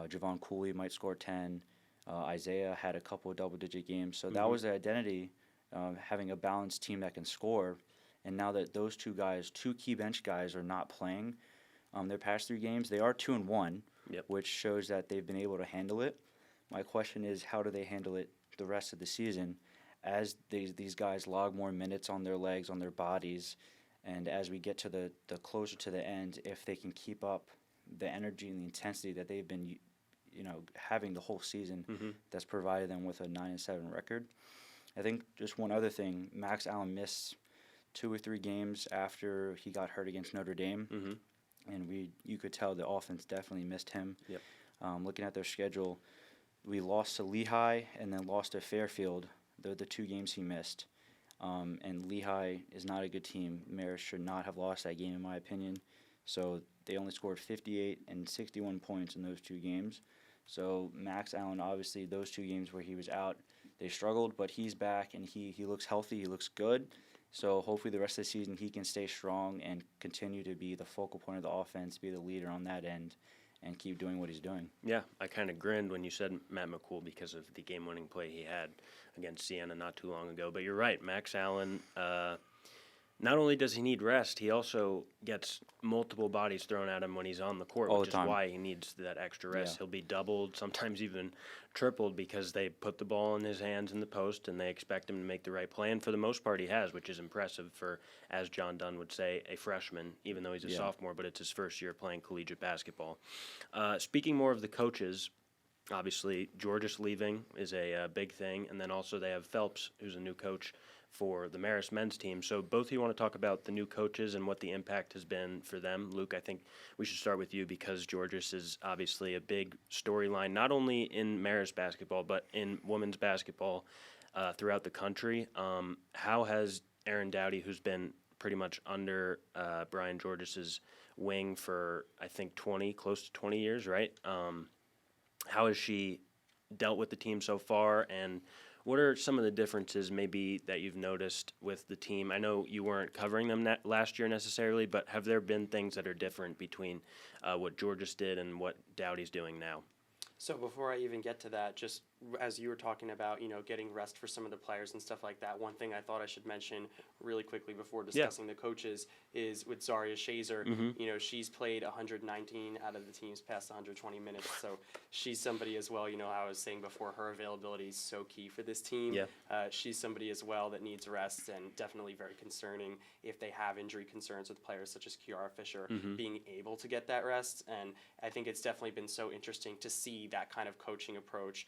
Javon Cooley might score 10. Isaiah had a couple of double-digit games. So that was their identity, having a balanced team that can score. And now that those 2 key bench guys are not playing their past 3 games, they are 2-1, which shows that they've been able to handle it. My question is, how do they handle it the rest of the season as these guys log more minutes on their legs, on their bodies, and as we get to the closer to the end, if they can keep up the energy and the intensity that they've been having the whole season that's provided them with a 9-7 record. I think just one other thing, Max Allen missed 2 or 3 games after he got hurt against Notre Dame, and you could tell the offense definitely missed him. Yep. Looking at their schedule, we lost to Lehigh and then lost to Fairfield. They're the 2 games he missed, and Lehigh is not a good team. Marist should not have lost that game, in my opinion. So they only scored 58 and 61 points in those 2 games. So Max Allen, obviously, those 2 games where he was out, they struggled, but he's back and he looks healthy. He looks good. So hopefully the rest of the season he can stay strong and continue to be the focal point of the offense, be the leader on that end, and keep doing what he's doing. Yeah, I kind of grinned when you said Matt McCool because of the game-winning play he had against Siena not too long ago. But you're right, Max Allen, not only does he need rest, he also gets multiple bodies thrown at him when he's on the court, All which the is time. why he needs that extra rest. Yeah. He'll be doubled, sometimes even tripled, because they put the ball in his hands in the post and they expect him to make the right play. And for the most part, he has, which is impressive for, as John Dunn would say, a freshman, even though he's a Yeah. sophomore, but it's his first year playing collegiate basketball. Speaking more of the coaches, obviously, Giorgis leaving is a big thing, and then also they have Phelps, who's a new coach for the Marist men's team. So both of you want to talk about the new coaches and what the impact has been for them. Luke, I think we should start with you because Giorgis is obviously a big storyline, not only in Marist basketball, but in women's basketball throughout the country. How has Erin Doughty, who's been pretty much under Brian Giorgis's wing for, I think, close to 20 years, right? How has she dealt with the team so far, and what are some of the differences maybe that you've noticed with the team? I know you weren't covering them last year necessarily, but have there been things that are different between what Giorgis did and what Doughty's doing now? So before I even get to that, just as you were talking about, getting rest for some of the players and stuff like that, one thing I thought I should mention really quickly before discussing the coaches is with Zaria Shazer. She's played 119 out of the team's past 120 minutes, so she's somebody as well. I was saying before, her availability is so key for this team. Yeah. She's somebody as well that needs rest, and definitely very concerning if they have injury concerns with players such as Kiara Fisher being able to get that rest. And I think it's definitely been so interesting to see that kind of coaching approach,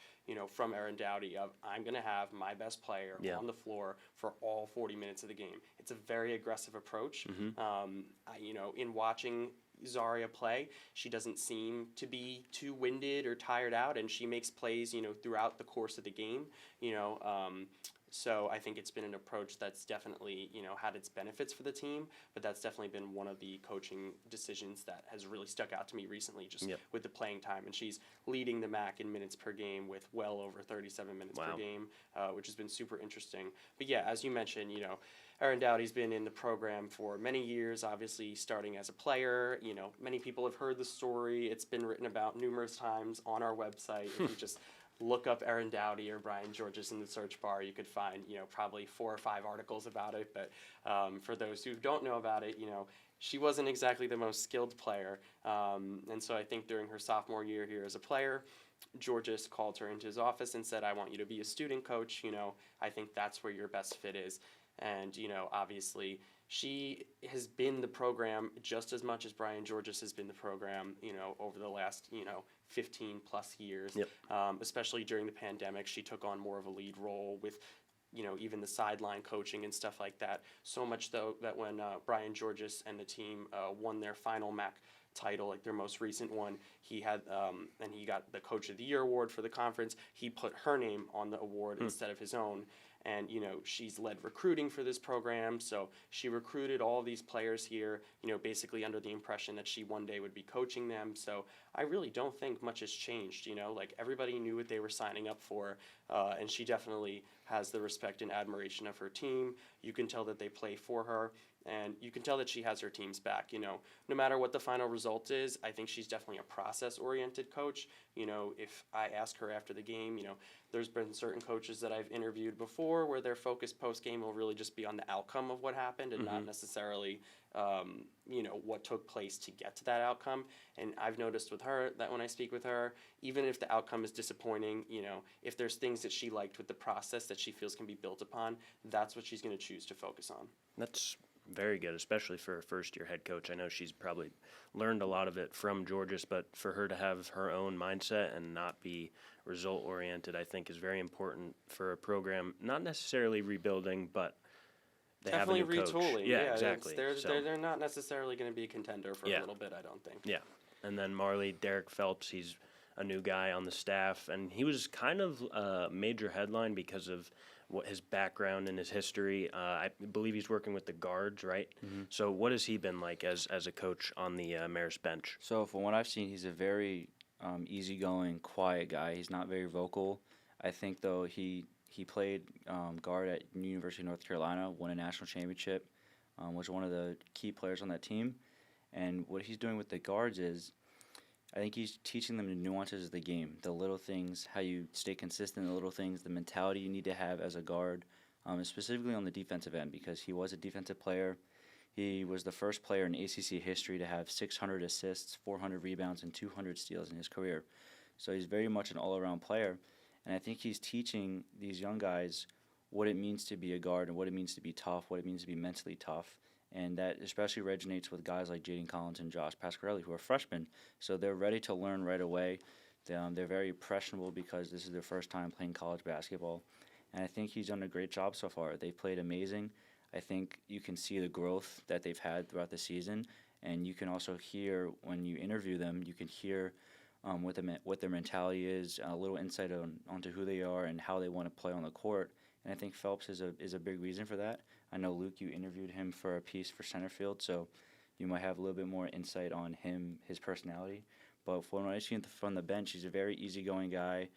from Erin Doughty of I'm going to have my best player on the floor for all 40 minutes of the game. It's a very aggressive approach. In watching Zaria play, she doesn't seem to be too winded or tired out, and she makes plays, throughout the course of the game, So I think it's been an approach that's definitely, had its benefits for the team, but that's definitely been one of the coaching decisions that has really stuck out to me recently, just with the playing time. And she's leading the MAAC in minutes per game with well over 37 minutes per game, which has been super interesting. But yeah, as you mentioned, Erin Doughty's been in the program for many years, obviously starting as a player. Many people have heard the story. It's been written about numerous times on our website. If you just look up Erin Doughty or Brian Giorgis in the search bar, you could find, probably 4 or 5 articles about it. But for those who don't know about it, she wasn't exactly the most skilled player. And so I think during her sophomore year here as a player, Giorgis called her into his office and said, I want you to be a student coach. I think that's where your best fit is. And, obviously, she has been the program just as much as Brian Giorgis has been the program, over the last, 15 plus years. Especially during the pandemic, she took on more of a lead role with, even the sideline coaching and stuff like that. So much, though, that when Brian Giorgis and the team won their final MAAC title, like their most recent one, he had and he got the Coach of the Year award for the conference. He put her name on the award instead of his own. And, she's led recruiting for this program, so she recruited all these players here, basically under the impression that she one day would be coaching them. So I really don't think much has changed, like everybody knew what they were signing up for, and she definitely has the respect and admiration of her team. You can tell that they play for her, and you can tell that she has her team's back. No matter what the final result is, I think she's definitely a process-oriented coach. If I ask her after the game, there's been certain coaches that I've interviewed before where their focus post-game will really just be on the outcome of what happened and not necessarily, what took place to get to that outcome. And I've noticed with her that when I speak with her, even if the outcome is disappointing, if there's things that she liked with the process that she feels can be built upon, that's what she's going to choose to focus on. That's very good, especially for a first-year head coach. I know she's probably learned a lot of it from Giorgis, but for her to have her own mindset and not be result-oriented, I think is very important for a program, not necessarily rebuilding, but they Definitely have a new coach. retooling. Yeah, exactly. They're not necessarily going to be a contender for a little bit, I don't think. Yeah, and then Marley, Derrick Phelps, he's a new guy on the staff, and he was kind of a major headline because of what his background and his history. I believe he's working with the guards, right? So what has he been like as a coach on the Marist bench? So from what I've seen, he's a very easygoing, quiet guy. He's not very vocal. I think, though, he played guard at University of North Carolina, won a national championship, was one of the key players on that team. And what he's doing with the guards is, I think he's teaching them the nuances of the game, the little things, how you stay consistent, the little things, the mentality you need to have as a guard, specifically on the defensive end because he was a defensive player. He was the first player in ACC history to have 600 assists, 400 rebounds, and 200 steals in his career. So he's very much an all-around player, and I think he's teaching these young guys what it means to be a guard and what it means to be tough, what it means to be mentally tough. And that especially resonates with guys like Jaden Collins and Josh Pasquarelli, who are freshmen. So they're ready to learn right away. They're very impressionable because this is their first time playing college basketball. And I think he's done a great job so far. They've played amazing. I think you can see the growth that they've had throughout the season. And you can also hear, when you interview them, you can hear what their mentality is, a little insight onto who they are and how they want to play on the court. And I think Phelps is a big reason for that. I know, Luke, you interviewed him for a piece for Centerfield, so you might have a little bit more insight on him, his personality. But from what I see from the bench, he's a very easygoing guy.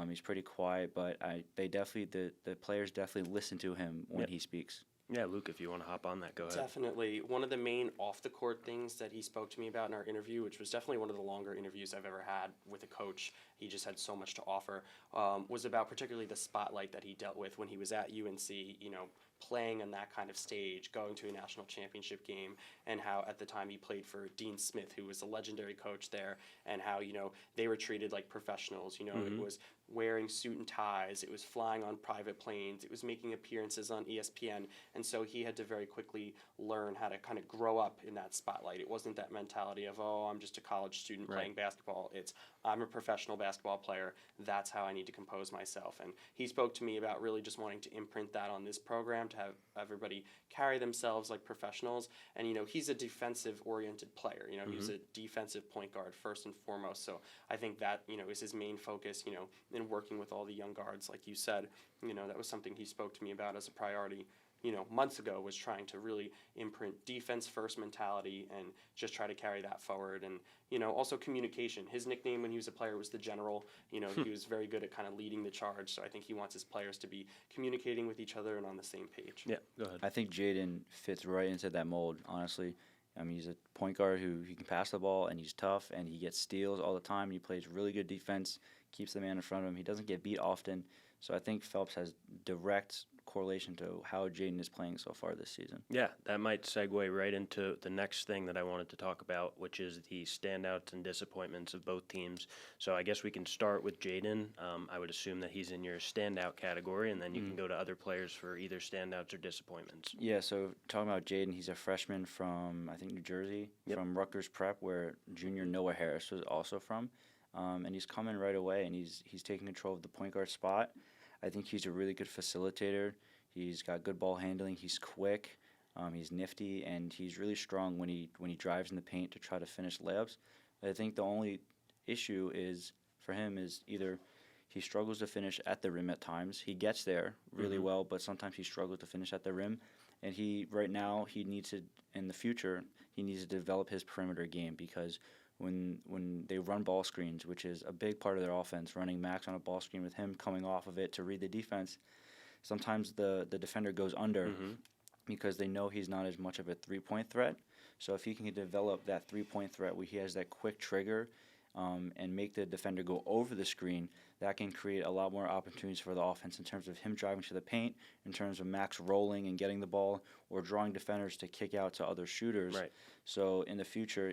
He's pretty quiet, but the players definitely listen to him when he speaks. Yeah, Luke, if you want to hop on that, go ahead. Definitely. One of the main off-the-court things that he spoke to me about in our interview, which was definitely one of the longer interviews I've ever had with a coach, he just had so much to offer, was about particularly the spotlight that he dealt with when he was at UNC, playing on that kind of stage, going to a national championship game, and how at the time he played for Dean Smith, who was a legendary coach there, and how, they were treated like professionals. It was wearing suit and ties, it was flying on private planes, it was making appearances on ESPN, and so he had to very quickly learn how to kind of grow up in that spotlight. It wasn't that mentality of, I'm just a college student playing basketball. It's, I'm a professional basketball player, that's how I need to compose myself. And he spoke to me about really just wanting to imprint that on this program, to have everybody carry themselves like professionals. And, he's a defensive-oriented player. He's a defensive point guard first and foremost. So I think that, is his main focus, in working with all the young guards. Like you said, that was something he spoke to me about as a priority, months ago, was trying to really imprint defense-first mentality and just try to carry that forward. And, also communication. His nickname when he was a player was the General. He was very good at kind of leading the charge. So I think he wants his players to be communicating with each other and on the same page. Yeah, go ahead. I think Jaden fits right into that mold, honestly. I mean, he's a point guard who he can pass the ball, and he's tough, and he gets steals all the time. He plays really good defense, keeps the man in front of him. He doesn't get beat often. So I think Phelps has direct correlation to how Jaden is playing so far this season. Yeah, that might segue right into the next thing that I wanted to talk about, which is the standouts and disappointments of both teams. So I guess we can start with Jaden. I would assume that he's in your standout category, and then you can go to other players for either standouts or disappointments. Yeah, so talking about Jaden, he's a freshman from, I think, New Jersey, from Rutgers Prep, where junior Noah Harris was also from. And he's coming right away, and he's taking control of the point guard spot. I think he's a really good facilitator. He's got good ball handling. He's quick. He's nifty, and he's really strong when he drives in the paint to try to finish layups. I think the only issue for him is either he struggles to finish at the rim at times. He gets there really well, but sometimes he struggles to finish at the rim. And right now in the future, he needs to develop his perimeter game, because when they run ball screens, which is a big part of their offense, running Max on a ball screen with him coming off of it to read the defense, sometimes the defender goes under because they know he's not as much of a three-point threat. So if he can develop that three-point threat where he has that quick trigger and make the defender go over the screen, that can create a lot more opportunities for the offense in terms of him driving to the paint, in terms of Max rolling and getting the ball, or drawing defenders to kick out to other shooters. Right. So in the future,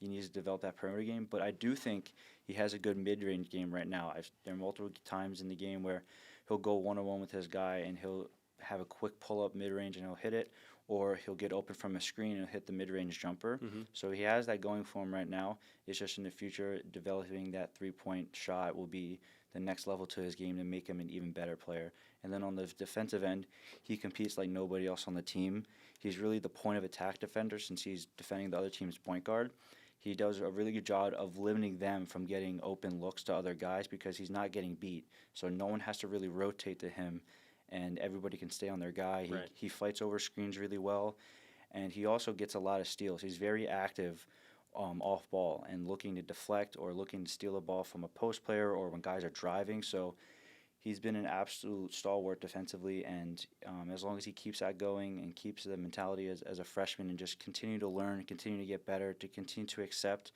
he needs to develop that perimeter game. But I do think he has a good mid-range game right now. There are multiple times in the game where he'll go one-on-one with his guy, and he'll have a quick pull-up mid-range, and he'll hit it, or he'll get open from a screen and hit the mid-range jumper. So he has that going for him right now. It's just in the future, developing that three-point shot will be the next level to his game to make him an even better player. And then on the defensive end, he competes like nobody else on the team. He's really the point of attack defender since he's defending the other team's point guard. He does a really good job of limiting them from getting open looks to other guys because he's not getting beat. So no one has to really rotate to him, and everybody can stay on their guy. He fights over screens really well, and he also gets a lot of steals. He's very active off ball and looking to deflect or looking to steal a ball from a post player or when guys are driving. So he's been an absolute stalwart defensively, and as long as he keeps that going and keeps the mentality as a freshman and just continue to learn, continue to get better, to continue to accept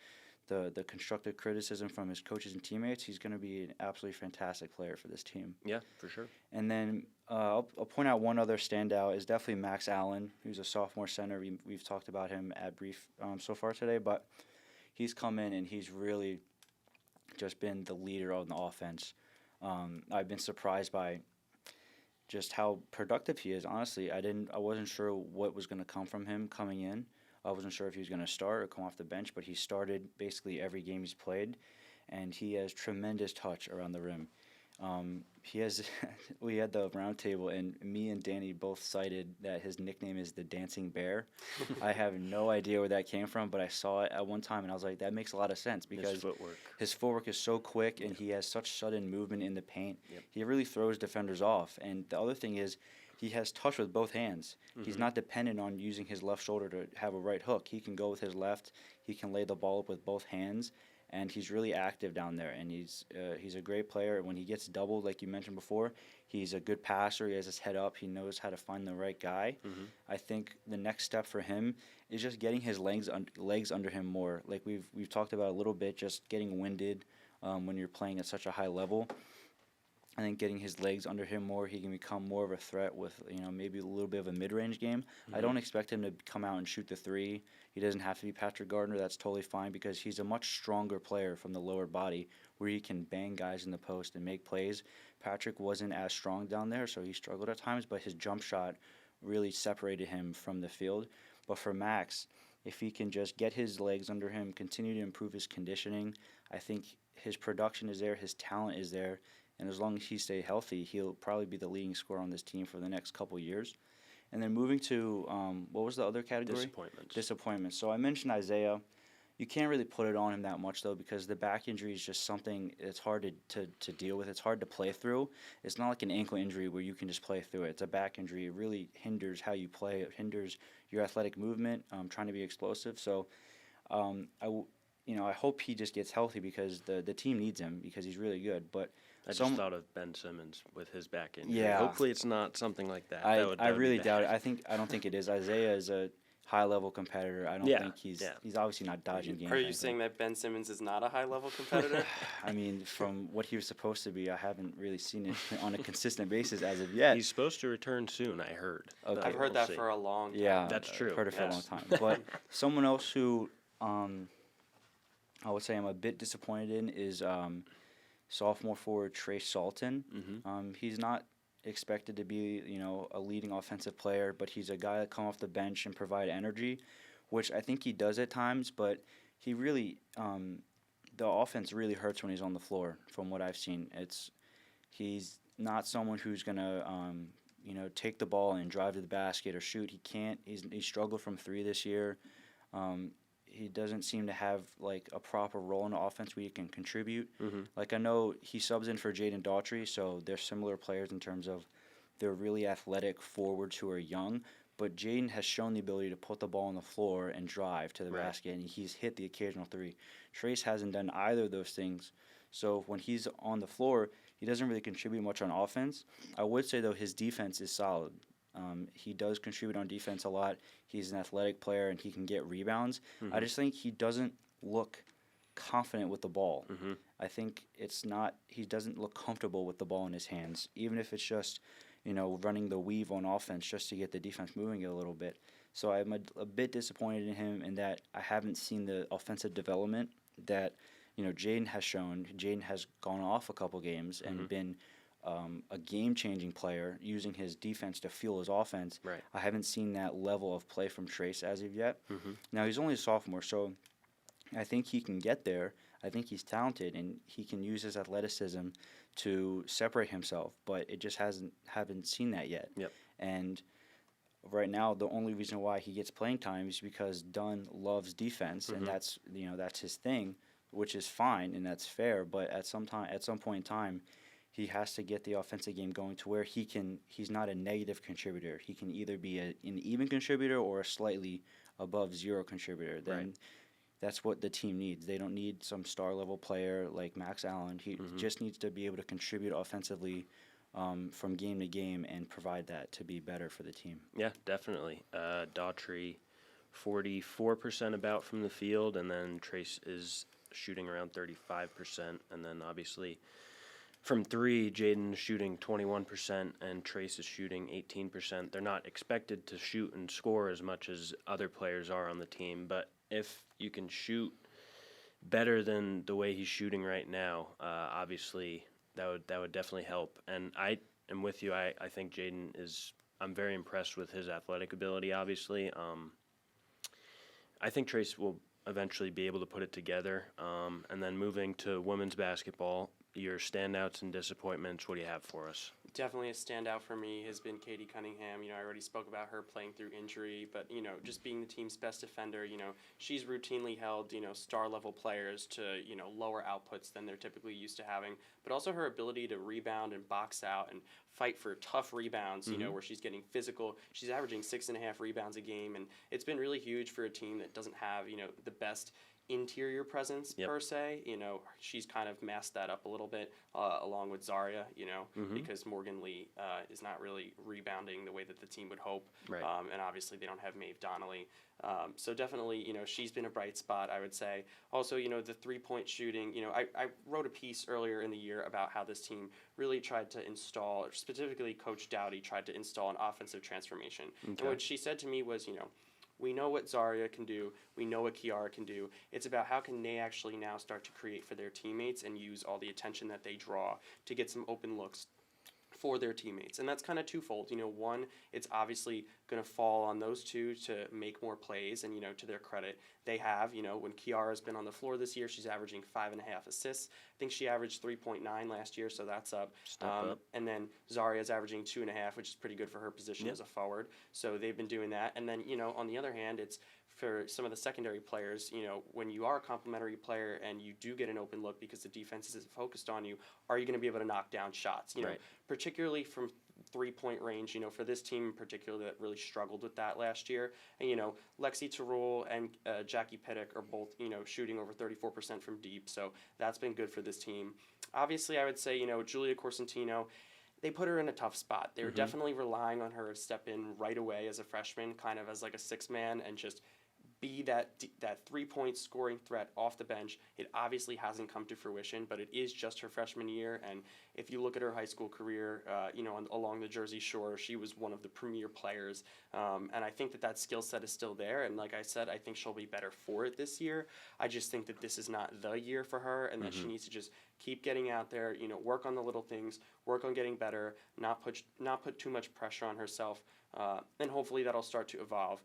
the constructive criticism from his coaches and teammates, he's going to be an absolutely fantastic player for this team. Yeah, for sure. And then I'll point out one other standout is definitely Max Allen, who's a sophomore center. We've talked about him at brief so far today, but he's come in and he's really just been the leader on the offense. I've been surprised by just how productive he is. Honestly, I wasn't sure what was going to come from him coming in. I wasn't sure if he was going to start or come off the bench, but he started basically every game he's played, and he has tremendous touch around the rim. We had the roundtable, and me and Danny both cited that his nickname is the Dancing Bear. I have no idea where that came from, but I saw it at one time, and I was like, that makes a lot of sense because his footwork is so quick, and he has such sudden movement in the paint. Yep. He really throws defenders off. And the other thing is, he has touch with both hands. Mm-hmm. He's not dependent on using his left shoulder to have a right hook. He can go with his left. He can lay the ball up with both hands. And he's really active down there, and he's a great player. When he gets doubled, like you mentioned before, he's a good passer. He has his head up. He knows how to find the right guy. Mm-hmm. I think the next step for him is just getting his legs under him more. Like we've talked about a little bit, just getting winded when you're playing at such a high level. I think getting his legs under him more, he can become more of a threat with, maybe a little bit of a mid-range game. Mm-hmm. I don't expect him to come out and shoot the three. He doesn't have to be Patrick Gardner. That's totally fine because he's a much stronger player from the lower body where he can bang guys in the post and make plays. Patrick wasn't as strong down there, so he struggled at times, but his jump shot really separated him from the field. But for Max, if he can just get his legs under him, continue to improve his conditioning, I think his production is there, his talent is there, and as long as he stays healthy, he'll probably be the leading scorer on this team for the next couple years. And then moving to, what was the other category? Disappointments. So I mentioned Isaiah. You can't really put it on him that much, though, because the back injury is just something it's hard to deal with. It's hard to play through. It's not like an ankle injury where you can just play through it. It's a back injury. It really hinders how you play. It hinders your athletic movement, trying to be explosive. So I hope he just gets healthy because the team needs him because he's really good. But I just thought of Ben Simmons with his back injury. Yeah. Hopefully it's not something like that. I really doubt it. I don't think it is. Isaiah is a high-level competitor. I don't think he's obviously not dodging games. Are you saying that Ben Simmons is not a high-level competitor? I mean, from what he was supposed to be, I haven't really seen it on a consistent basis as of yet. He's supposed to return soon, I heard. Okay. I've heard that for a long time. Yeah, that's true. I've heard it for a long time. But someone else who I would say I'm a bit disappointed in is sophomore forward Trey Salton. Mm-hmm. He's not expected to be, a leading offensive player, but he's a guy that come off the bench and provide energy, which I think he does at times, but he really, the offense really hurts when he's on the floor from what I've seen. He's not someone who's going to, take the ball and drive to the basket or shoot. He can't. He struggled from three this year. He doesn't seem to have like a proper role in the offense where he can contribute. Mm-hmm. Like I know he subs in for Jaden Doughty, so they're similar players in terms of they're really athletic forwards who are young. But Jaden has shown the ability to put the ball on the floor and drive to the basket, and he's hit the occasional three. Trace hasn't done either of those things. So when he's on the floor, he doesn't really contribute much on offense. I would say, though, his defense is solid. He does contribute on defense a lot. He's an athletic player, and he can get rebounds. Mm-hmm. I just think he doesn't look confident with the ball. Mm-hmm. I think he doesn't look comfortable with the ball in his hands, even if it's just, running the weave on offense just to get the defense moving a little bit. So I'm a bit disappointed in him in that I haven't seen the offensive development that, Jaden has shown. Jaden has gone off a couple games and been a game-changing player using his defense to fuel his offense. Right. I haven't seen that level of play from Trace as of yet. Mm-hmm. Now, he's only a sophomore, so I think he can get there. I think he's talented, and he can use his athleticism to separate himself, but it just haven't seen that yet. Yep. And right now, the only reason why he gets playing time is because Dunn loves defense, and that's his thing, which is fine and that's fair. But at some point in time, he has to get the offensive game going to where he's not a negative contributor. He can either be an even contributor or a slightly above zero contributor. Then that's what the team needs. They don't need some star-level player like Max Allen. He just needs to be able to contribute offensively from game to game and provide that to be better for the team. Yeah, definitely. Daughtry, 44% about from the field, and then Trace is shooting around 35%. And then obviously from three, Jaden's shooting 21% and Trace is shooting 18%. They're not expected to shoot and score as much as other players are on the team, but if you can shoot better than the way he's shooting right now, obviously that would definitely help. And I am with you. I think Jaden is. I'm very impressed with his athletic ability. Obviously, I think Trace will eventually be able to put it together. And then moving to women's basketball, your standouts and disappointments. What do you have for us? Definitely a standout for me has been Katie Cunningham. I already spoke about her playing through injury, but, just being the team's best defender, she's routinely held, star-level players to, lower outputs than they're typically used to having, but also her ability to rebound and box out and fight for tough rebounds, where she's getting physical. She's averaging 6.5 rebounds a game, and it's been really huge for a team that doesn't have, the best interior presence per se. She's kind of masked that up a little bit along with Zaria, because Morgan Lee is not really rebounding the way that the team would hope. Right. And obviously they don't have Maeve Donnelly. So definitely, she's been a bright spot, I would say. Also, the three-point shooting, I wrote a piece earlier in the year about how this team really tried to install, specifically Coach Doughty tried to install an offensive transformation. Okay. And what she said to me was, we know what Zaria can do. We know what Kiara can do. It's about how can they actually now start to create for their teammates and use all the attention that they draw to get some open looks for their teammates. And that's kind of twofold. One, it's obviously going to fall on those two to make more plays. And, to their credit, they have. When Kiara's been on the floor this year, she's averaging 5.5 assists. I think she averaged 3.9 last year, so that's up. Step up. And then Zaria's averaging 2.5, which is pretty good for her position as a forward. So they've been doing that. And then, on the other hand, it's for some of the secondary players, when you are a complimentary player and you do get an open look because the defense is focused on you, are you going to be able to knock down shots? Right. Particularly from three-point range, for this team in particular that really struggled with that last year. And, Lexi Terrell and Jackie Pittick are both, shooting over 34% from deep, so that's been good for this team. Obviously, I would say, Julia Corsentino, they put her in a tough spot. They were definitely relying on her to step in right away as a freshman, kind of as like a six-man, and just be that three-point scoring threat off the bench. It obviously hasn't come to fruition, but it is just her freshman year. And if you look at her high school career, along the Jersey Shore, she was one of the premier players. And I think that skill set is still there. And like I said, I think she'll be better for it this year. I just think that this is not the year for her, and that she needs to just keep getting out there, work on the little things, work on getting better, not put too much pressure on herself, and hopefully that'll start to evolve.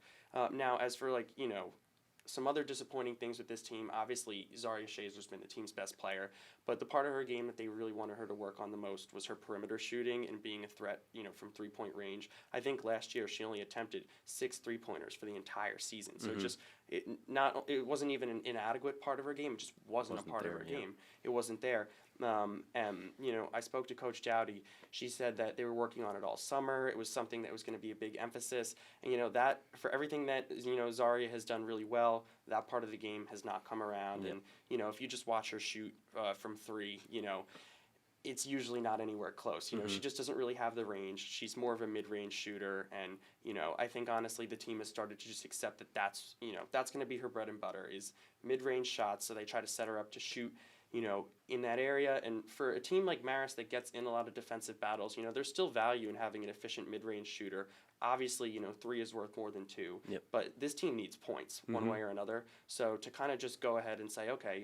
Now, as for some other disappointing things with this team, obviously Zaria Shazer's been the team's best player, but the part of her game that they really wanted her to work on the most was her perimeter shooting and being a threat, from three-point range. I think last year she only attempted 6 three-pointers for the entire season, so it wasn't even an inadequate part of her game. It just wasn't a part of her game. It wasn't there. I spoke to Coach Doughty. She said that they were working on it all summer. It was something that was going to be a big emphasis. And, that for everything that, Zaria has done really well, that part of the game has not come around. Yep. And, if you just watch her shoot from three, it's usually not anywhere close. She just doesn't really have the range. She's more of a mid-range shooter. And, I think, honestly, the team has started to just accept that that's going to be her bread and butter is mid-range shots. So they try to set her up to shoot in that area. And for a team like Marist that gets in a lot of defensive battles, there's still value in having an efficient mid-range shooter. Obviously, 3 is worth more than 2. Yep. But this team needs points one way or another. So to kind of just go ahead and say, okay,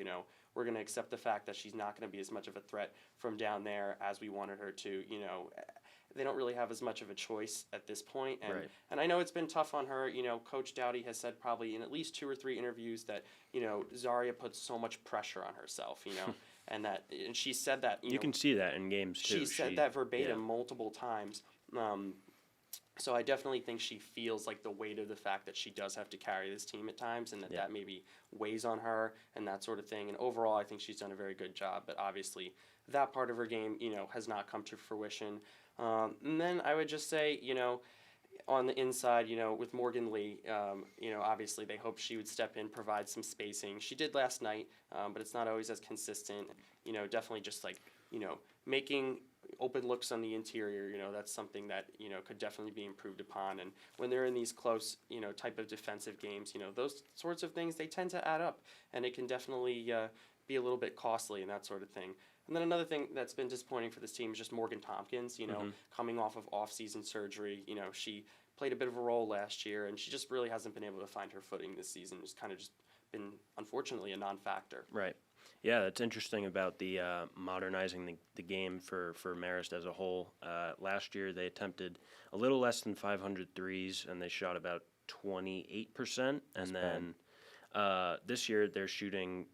we're going to accept the fact that she's not going to be as much of a threat from down there as we wanted her to, they don't really have as much of a choice at this point. And, Right. and I know it's been tough on her. Coach Doughty has said probably in at least 2 or 3 interviews that, Zaria puts so much pressure on herself, and she said that, You can see that in games too. she said that verbatim multiple times. So I definitely think she feels like the weight of the fact that she does have to carry this team at times, and that maybe weighs on her and that sort of thing. And overall, I think she's done a very good job. But obviously, that part of her game, has not come to fruition. And then I would just say, on the inside, with Morgan Lee, obviously they hoped she would step in, provide some spacing. She did last night, but it's not always as consistent. Definitely just making open looks on the interior, that's something that, could definitely be improved upon. And when they're in these close, type of defensive games, those sorts of things, they tend to add up. And it can definitely be a little bit costly and that sort of thing. And then another thing that's been disappointing for this team is just Morgan Tompkins, coming off of off-season surgery. She played a bit of a role last year, and she just really hasn't been able to find her footing this season. It's kind of just been, unfortunately, a non-factor. Right. Yeah, that's interesting about the modernizing the game for Marist as a whole. Last year, they attempted a little less than 500 threes, and they shot about 28%. And then this year, they're shooting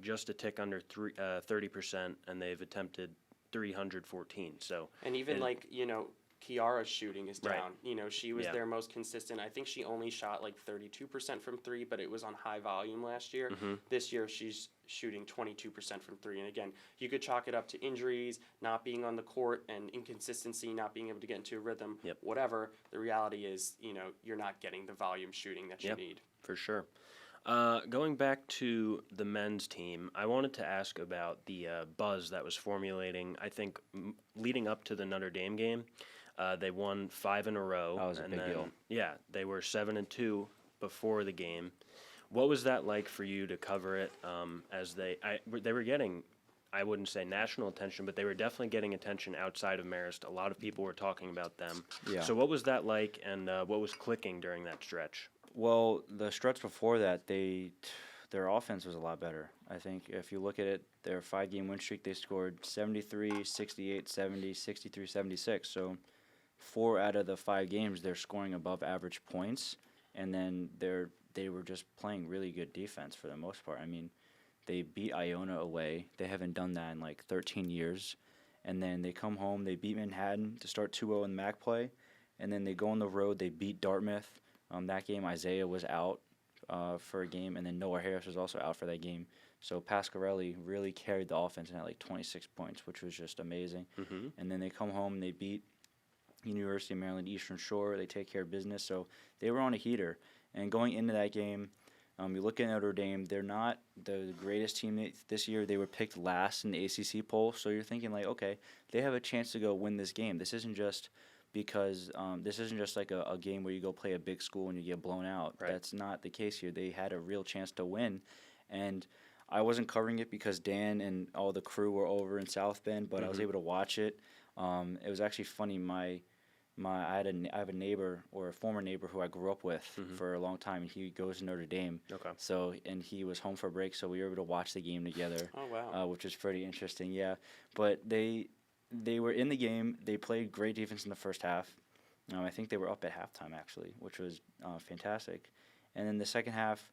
just a tick under 30%, and they've attempted 314. So, and even Kiara's shooting is down. Right. She was their most consistent. I think she only shot 32% from three, but it was on high volume last year. This year, she's shooting 22% from three. And again, you could chalk it up to injuries, not being on the court, and inconsistency, not being able to get into a rhythm, whatever. The reality is, you're not getting the volume shooting that you need. For sure. Going back to the men's team, I wanted to ask about the buzz that was formulating, I think, leading up to the Notre Dame game. They won 5 in a row. That was a big deal. Yeah, they were 7-2 before the game. What was that like for you to cover it as they were getting, I wouldn't say national attention, but they were definitely getting attention outside of Marist. A lot of people were talking about them. Yeah. So what was that like, and what was clicking during that stretch? Well, the stretch before that, their offense was a lot better. I think if you look at it, their 5-game win streak, they scored 73, 68, 70, 63, 76. So 4 out of the 5 games, they're scoring above average points, and then they were just playing really good defense for the most part. I mean, they beat Iona away. They haven't done that in 13 years. And then they come home, they beat Manhattan to start 2-0 in MAAC play, and then they go on the road, they beat Dartmouth. That game, Isaiah was out for a game, and then Noah Harris was also out for that game. So Pasquarelli really carried the offense and had 26 points, which was just amazing. And then they come home and they beat University of Maryland Eastern Shore. They take care of business, so they were on a heater. And going into that game, you look at Notre Dame, they're not the greatest team this year. They were picked last in the ACC poll, so you're thinking okay, they have a chance to go win this game. This isn't just because this isn't just a game where you go play a big school and you get blown out. Right. That's not the case here. They had a real chance to win, and I wasn't covering it because Dan and all the crew were over in South Bend, but I was able to watch it. It was actually funny. I have a neighbor, or a former neighbor, who I grew up with for a long time, and he goes to Notre Dame. Okay. So, and he was home for break, so we were able to watch the game together. Oh, wow. Which was pretty interesting, yeah. But they were in the game. They played great defense in the first half. I think they were up at halftime, actually, which was fantastic. And then the second half,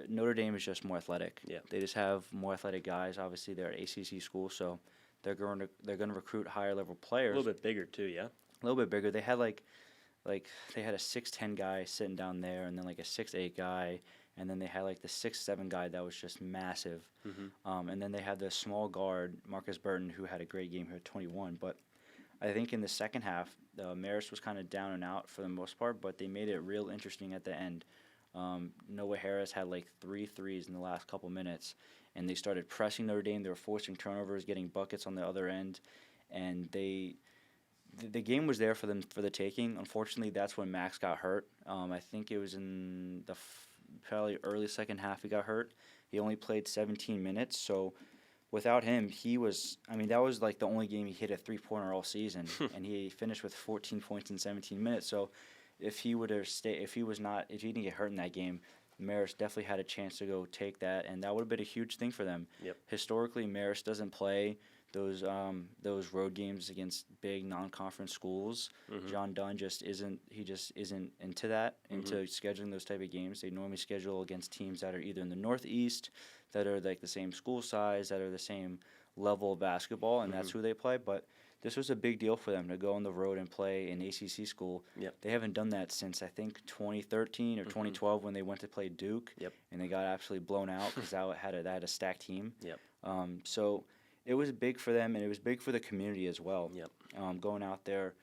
Notre Dame is just more athletic. Yeah. They just have more athletic guys. Obviously, they're an ACC school, so they're going to recruit higher level players. A little bit bigger too, yeah. A little bit bigger. They had they had a 6'10" guy sitting down there, and then a 6'8" guy, and then they had the 6'7" guy that was just massive. And then they had the small guard Marcus Burton, who had a great game here at 21. But I think in the second half, Marist was kind of down and out for the most part, but they made it real interesting at the end. Noah Harris had 3 threes in the last couple minutes, and they started pressing Notre Dame. They were forcing turnovers, getting buckets on the other end, and the game was there for them for the taking. Unfortunately, that's when Max got hurt. I think it was in the probably early second half he got hurt. He only played 17 minutes, so without him, that was the only game he hit a 3-pointer all season, and he finished with 14 points in 17 minutes. So if he didn't get hurt in that game, Marist definitely had a chance to go take that, and that would have been a huge thing for them. Yep. Historically, Marist doesn't play those road games against big non-conference schools. John Dunn just isn't into that, into scheduling those type of games. They normally schedule against teams that are either in the Northeast, that are the same school size, that are the same level of basketball, and that's who they play. But this was a big deal for them to go on the road and play an ACC school. Yep. They haven't done that since, I think, 2013 or 2012 when they went to play Duke, Yep. and they got absolutely blown out because that had a stacked team. Yep. So it was big for them, and it was big for the community as well. Yep. Going out there,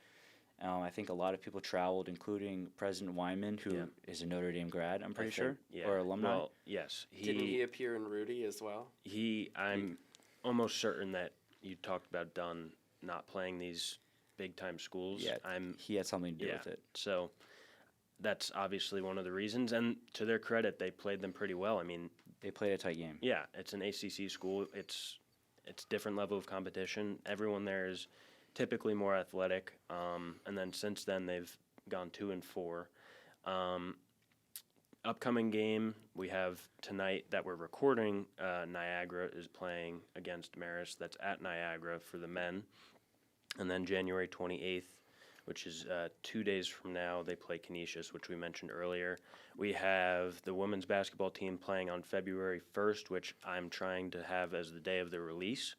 I think a lot of people traveled, including President Wyman, who is a Notre Dame grad, I'm pretty sure, or alumni. Well, yes. Didn't he appear in Rudy as well? I'm almost certain that you talked about Dunn not playing these big-time schools. Yeah, he had something to do with it. So that's obviously one of the reasons. And to their credit, they played them pretty well. I mean, They played a tight game. yeah, it's an ACC school. It's different level of competition. Everyone there is typically more athletic. And then since then, they've gone 2-4. Upcoming game we have tonight that we're recording. Niagara is playing against Marist. That's at Niagara for the men. And then January 28th, which is 2 days from now, they play Canisius, which we mentioned earlier. We have the women's basketball team playing on February 1st, which I'm trying to have as the day of the release.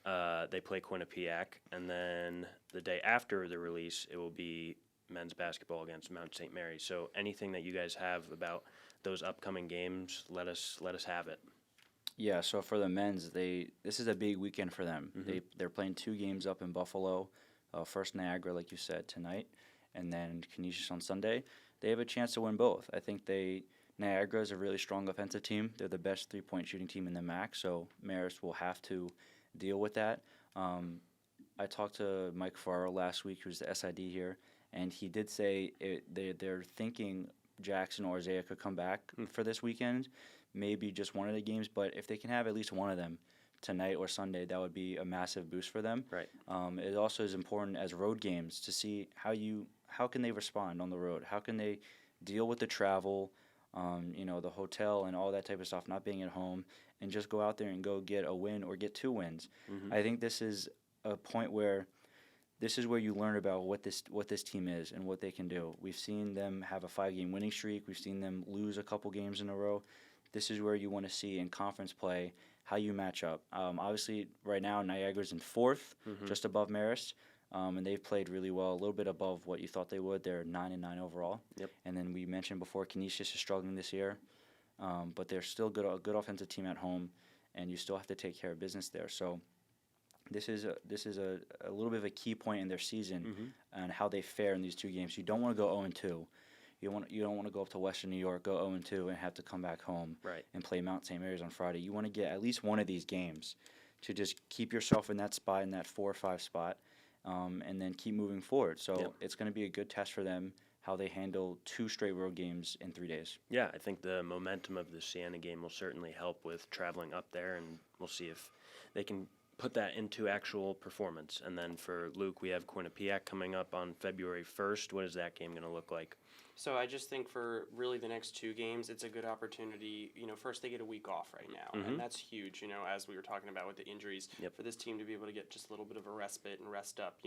They play Quinnipiac. And then the day after the release, it will be men's basketball against Mount St. Mary's. So anything that you guys have about those upcoming games, let us have it. Yeah, so for the men's, this is a big weekend for them. They're playing 2 games up in Buffalo. First Niagara, like you said, tonight, and then Canisius on Sunday. They have a chance to win both. I think Niagara is a really strong offensive team. They're the best 3-point shooting team in the MAAC, so Marist will have to deal with that. I talked to Mike Farrell last week, who's the SID here, and he did say they're thinking Jackson or Isaiah could come back for this weekend, maybe just one of the games, but if they can have at least one of them tonight or Sunday, that would be a massive boost for them. Right. It also is important as road games to see how can they respond on the road? How can they deal with the travel, the hotel and all that type of stuff, not being at home, and just go out there and go get a win or get 2 wins. I think this is a point where this is where you learn about what this team is and what they can do. We've seen them have a 5-game winning streak. We've seen them lose a couple games in a row. This is where you want to see in conference play how you match up. Obviously, right now, Niagara's in 4th, just above Marist, and they've played really well, a little bit above what you thought they would. They're 9-9 overall. Yep. And then we mentioned before, Canisius is struggling this year, but they're still a good offensive team at home, and you still have to take care of business there. So this is a little bit of a key point in their season and how they fare in these 2 games. You don't want to go 0-2. You don't want to go up to Western New York, go 0-2, and have to come back home and play Mount St. Mary's on Friday. You want to get at least one of these games to just keep yourself in that spot, in that 4 or 5 spot, and then keep moving forward. So it's going to be a good test for them how they handle 2 straight road games in 3 days. Yeah, I think the momentum of the Siena game will certainly help with traveling up there, and we'll see if they can put that into actual performance. And then for Luke, we have Quinnipiac coming up on February 1st. What is that game going to look like? So I just think for really the next 2 games, it's a good opportunity. First they get a week off right now, and that's huge, as we were talking about with the injuries. For this team to be able to get just a little bit of a respite and rest up,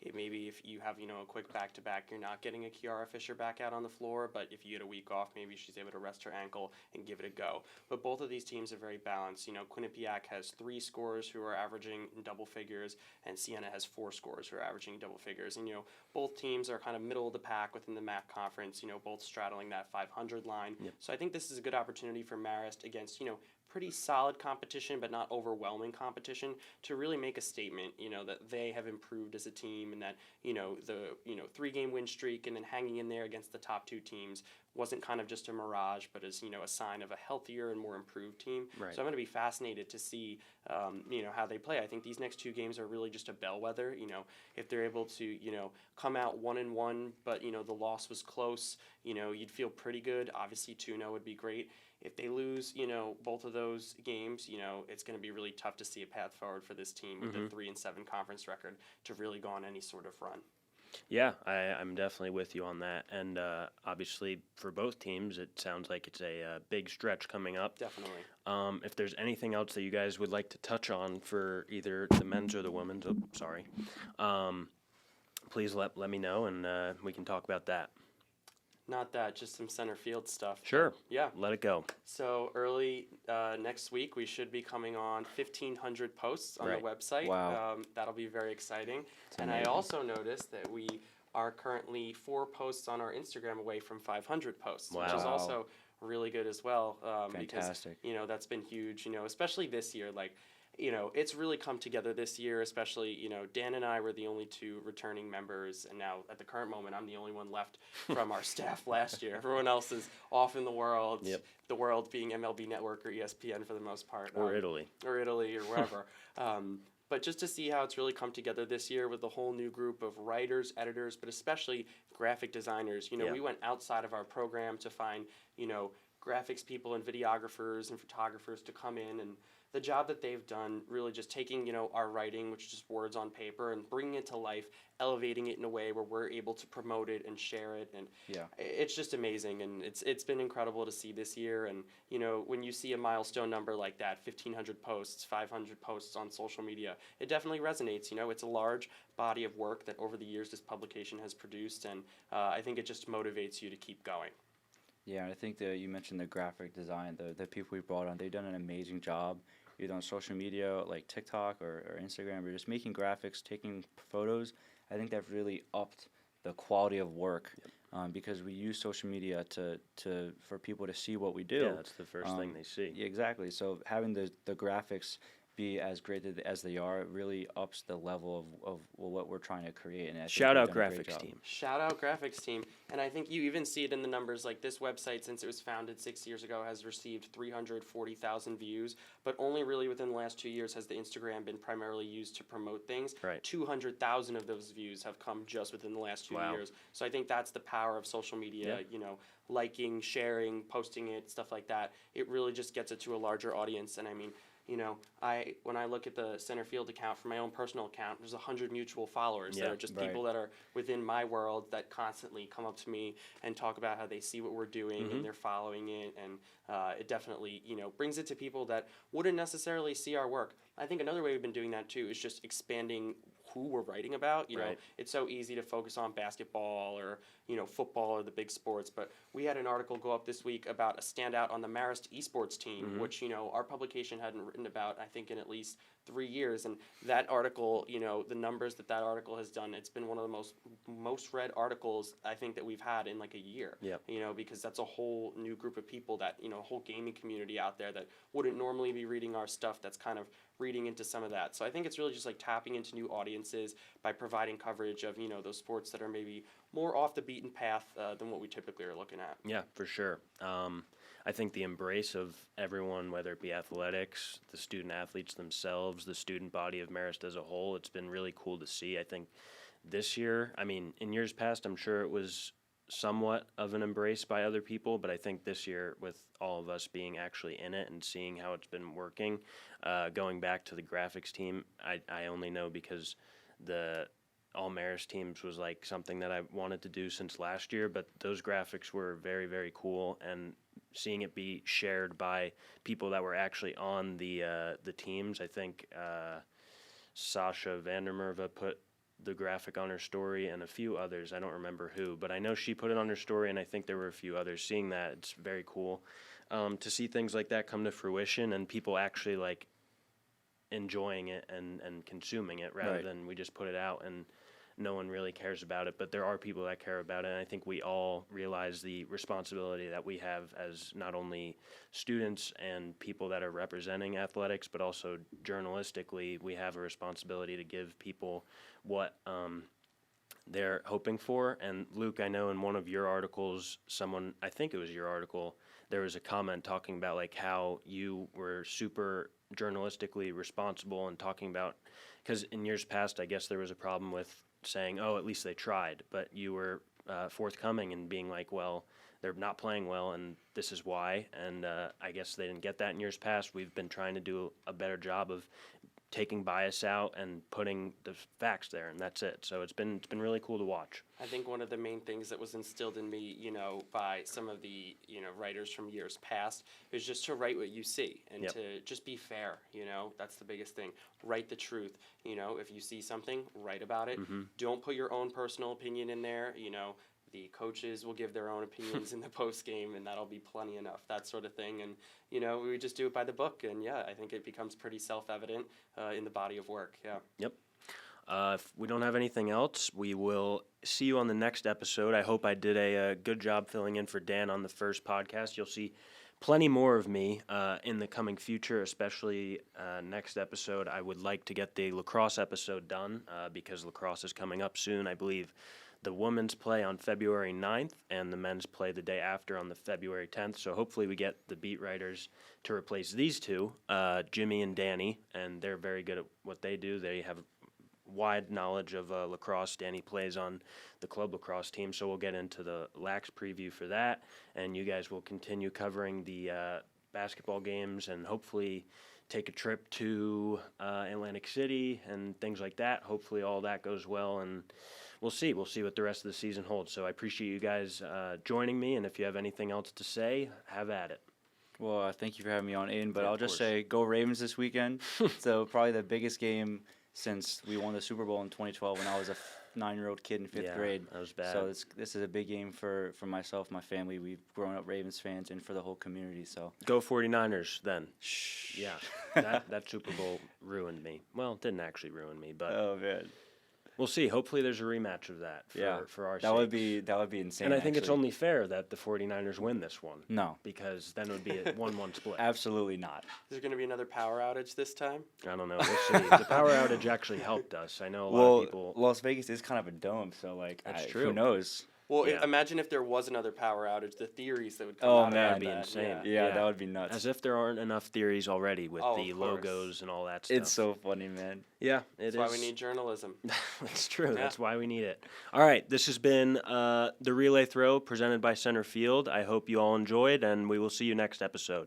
it maybe if you have, a quick back-to-back, you're not getting a Kiara Fisher back out on the floor, but if you get a week off, maybe she's able to rest her ankle and give it a go. But both of these teams are very balanced. Quinnipiac has 3 scorers who are averaging in double figures, and Siena has 4 scorers who are averaging double figures. And, both teams are kind of middle of the pack within the MAAC conference, both straddling that 500 line. So I think this is a good opportunity for Marist against, pretty solid competition, but not overwhelming competition, to really make a statement, that they have improved as a team, and that, the 3-game win streak and then hanging in there against the top 2 teams wasn't kind of just a mirage, but is, a sign of a healthier and more improved team. Right. So I'm going to be fascinated to see, how they play. I think these next 2 games are really just a bellwether. If they're able to, come out 1-1, but, the loss was close, you'd feel pretty good. Obviously 2-0 would be great. If they lose, both of those games, it's going to be really tough to see a path forward for this team with the 3-7 conference record to really go on any sort of run. Yeah, I'm definitely with you on that. And obviously, for both teams, it sounds like it's a big stretch coming up. Definitely. If there's anything else that you guys would like to touch on for either the men's or the women's, please let me know, and we can talk about that. Not that, just some center field stuff. Sure. Yeah. Let it go. So early next week, we should be coming on 1,500 posts on the website. Wow. That'll be very exciting. Amazing. I also noticed that we are currently 4 posts on our Instagram away from 500 posts, which is also really good as well. Fantastic. Because, that's been huge, especially this year. It's really come together this year, especially, Dan and I were the only 2 returning members, and now at the current moment, I'm the only one left from our staff last year. Everyone else is off in the world, the world being MLB Network or ESPN for the most part. Or Italy. Or Italy or wherever. But just to see how it's really come together this year with a whole new group of writers, editors, but especially graphic designers. Yeah. We went outside of our program to find, graphics people and videographers and photographers to come in, and the job that they've done really just taking, our writing, which is just words on paper, and bringing it to life, elevating it in a way where we're able to promote it and share it. And it's just amazing. And it's been incredible to see this year. And, when you see a milestone number like that, 1,500 posts, 500 posts on social media, it definitely resonates. It's a large body of work that over the years this publication has produced. And I think it just motivates you to keep going. Yeah, and I think that you mentioned the graphic design, the people we brought on, they've done an amazing job, either on social media like TikTok or Instagram, or just making graphics, taking photos. I think that really upped the quality of work because we use social media for people to see what we do. Yeah, that's the first thing they see. Yeah, exactly. So having the graphics be as great as they are, it really ups the level of what we're trying to create. And I think Shout they've out done a great graphics job. team. Shout out graphics team. And I think you even see it in the numbers. Like this website, since it was founded 6 years ago, has received 340,000 views. But only really within the last 2 years has the Instagram been primarily used to promote things. Right. 200,000 of those views have come just within the last 2 Wow. years. So I think that's the power of social media. Liking, sharing, posting it, stuff like that. It really just gets it to a larger audience. And I mean, when I look at the center field account for my own personal account, there's 100 mutual followers that Yeah, are just right. people that are within my world that constantly come up to me and talk about how they see what we're doing and they're following it, and it definitely brings it to people that wouldn't necessarily see our work. I think another way we've been doing that too is just expanding who we're writing about. Right. It's so easy to focus on basketball or football or the big sports, but we had an article go up this week about a standout on the Marist esports team, which our publication hadn't written about, I think, in at least 3 years. And that article, the numbers that article has done, it's been one of the most read articles I think that we've had in like a year. Yep. Because that's a whole new group of people that a whole gaming community out there that wouldn't normally be reading our stuff, that's kind of reading into some of that. So I think it's really just like tapping into new audiences by providing coverage of those sports that are maybe more off the beaten path than what we typically are looking at. Yeah, for sure. I think the embrace of everyone, whether it be athletics, the student athletes themselves, the student body of Marist as a whole, it's been really cool to see. I think this year, in years past, I'm sure it was somewhat of an embrace by other people, but I think this year, with all of us being actually in it and seeing how it's been working, going back to the graphics team, I only know because the all Marist teams was like something that I wanted to do since last year, but those graphics were very, very cool, and seeing it be shared by people that were actually on the teams. I think Sasha Vandermerva put the graphic on her story, and a few others. I don't remember who, but I know she put it on her story, and I think there were a few others. Seeing that, it's very cool to see things like that come to fruition and people actually like enjoying it and consuming it rather Right. than we just put it out and no one really cares about it. But there are people that care about it, and I think we all realize the responsibility that we have as not only students and people that are representing athletics, but also journalistically, we have a responsibility to give people what they're hoping for. And Luke, I know in one of your articles, I think it was your article, there was a comment talking about like how you were super journalistically responsible and talking about, because in years past, I guess there was a problem with saying, oh, at least they tried, but you were forthcoming and being like, well, they're not playing well and this is why. And I guess they didn't get that in years past. We've been trying to do a better job of taking bias out and putting the facts there, and that's it. So it's been really cool to watch. I think one of the main things that was instilled in me, by some of the, writers from years past is just to write what you see and Yep. to just be fair, that's the biggest thing. Write the truth, if you see something, write about it. Don't put your own personal opinion in there, the coaches will give their own opinions in the post game, and that'll be plenty enough, that sort of thing. And, we just do it by the book. And, yeah, I think it becomes pretty self-evident in the body of work. Yeah. Yep. If we don't have anything else, we will see you on the next episode. I hope I did a good job filling in for Dan on the first podcast. You'll see plenty more of me in the coming future, especially next episode. I would like to get the lacrosse episode done because lacrosse is coming up soon. I believe the women's play on February 9th, and the men's play the day after on the February 10th. So hopefully we get the beat writers to replace these two, Jimmy and Danny, and they're very good at what they do. They have wide knowledge of lacrosse. Danny plays on the club lacrosse team, so we'll get into the lax preview for that, and you guys will continue covering the basketball games and hopefully take a trip to Atlantic City and things like that. Hopefully all that goes well, and we'll see what the rest of the season holds. So I appreciate you guys joining me, and if you have anything else to say, have at it. Well, thank you for having me on, Aidan, but Yeah, I'll of just course. say go Ravens this weekend. So probably the biggest game since we won the Super Bowl in 2012 when I was a 9-year-old kid in fifth Yeah, grade. that was bad. So this is a big game for myself, my family. We've grown up Ravens fans, and for the whole community. So Go 49ers then. shh. Yeah, that Super Bowl ruined me. Well, it didn't actually ruin me, but Oh man. we'll see. Hopefully there's a rematch of that for our That would sakes. be insane. And I think it's actually. only fair that the 49ers win this one, No, because then it would be a 1-1 split. absolutely not. Is there going to be another power outage this time? I don't know. We'll see. The power outage actually helped us. I know a lot Well, of people. Las Vegas is kind of a dome, so like, That's who true. knows? Well, Yeah. imagine if there was another power outage, the theories that would come Oh out man, of be that. insane. Yeah. Yeah, Yeah. that would be nuts. As if there aren't enough theories already with Oh, the of course. logos and all that stuff. It's so funny, man. Yeah, it That's why we need journalism. It's true. Yeah. That's why we need it. All right, this has been the Relay Throw presented by Center Field. I hope you all enjoyed, and we will see you next episode.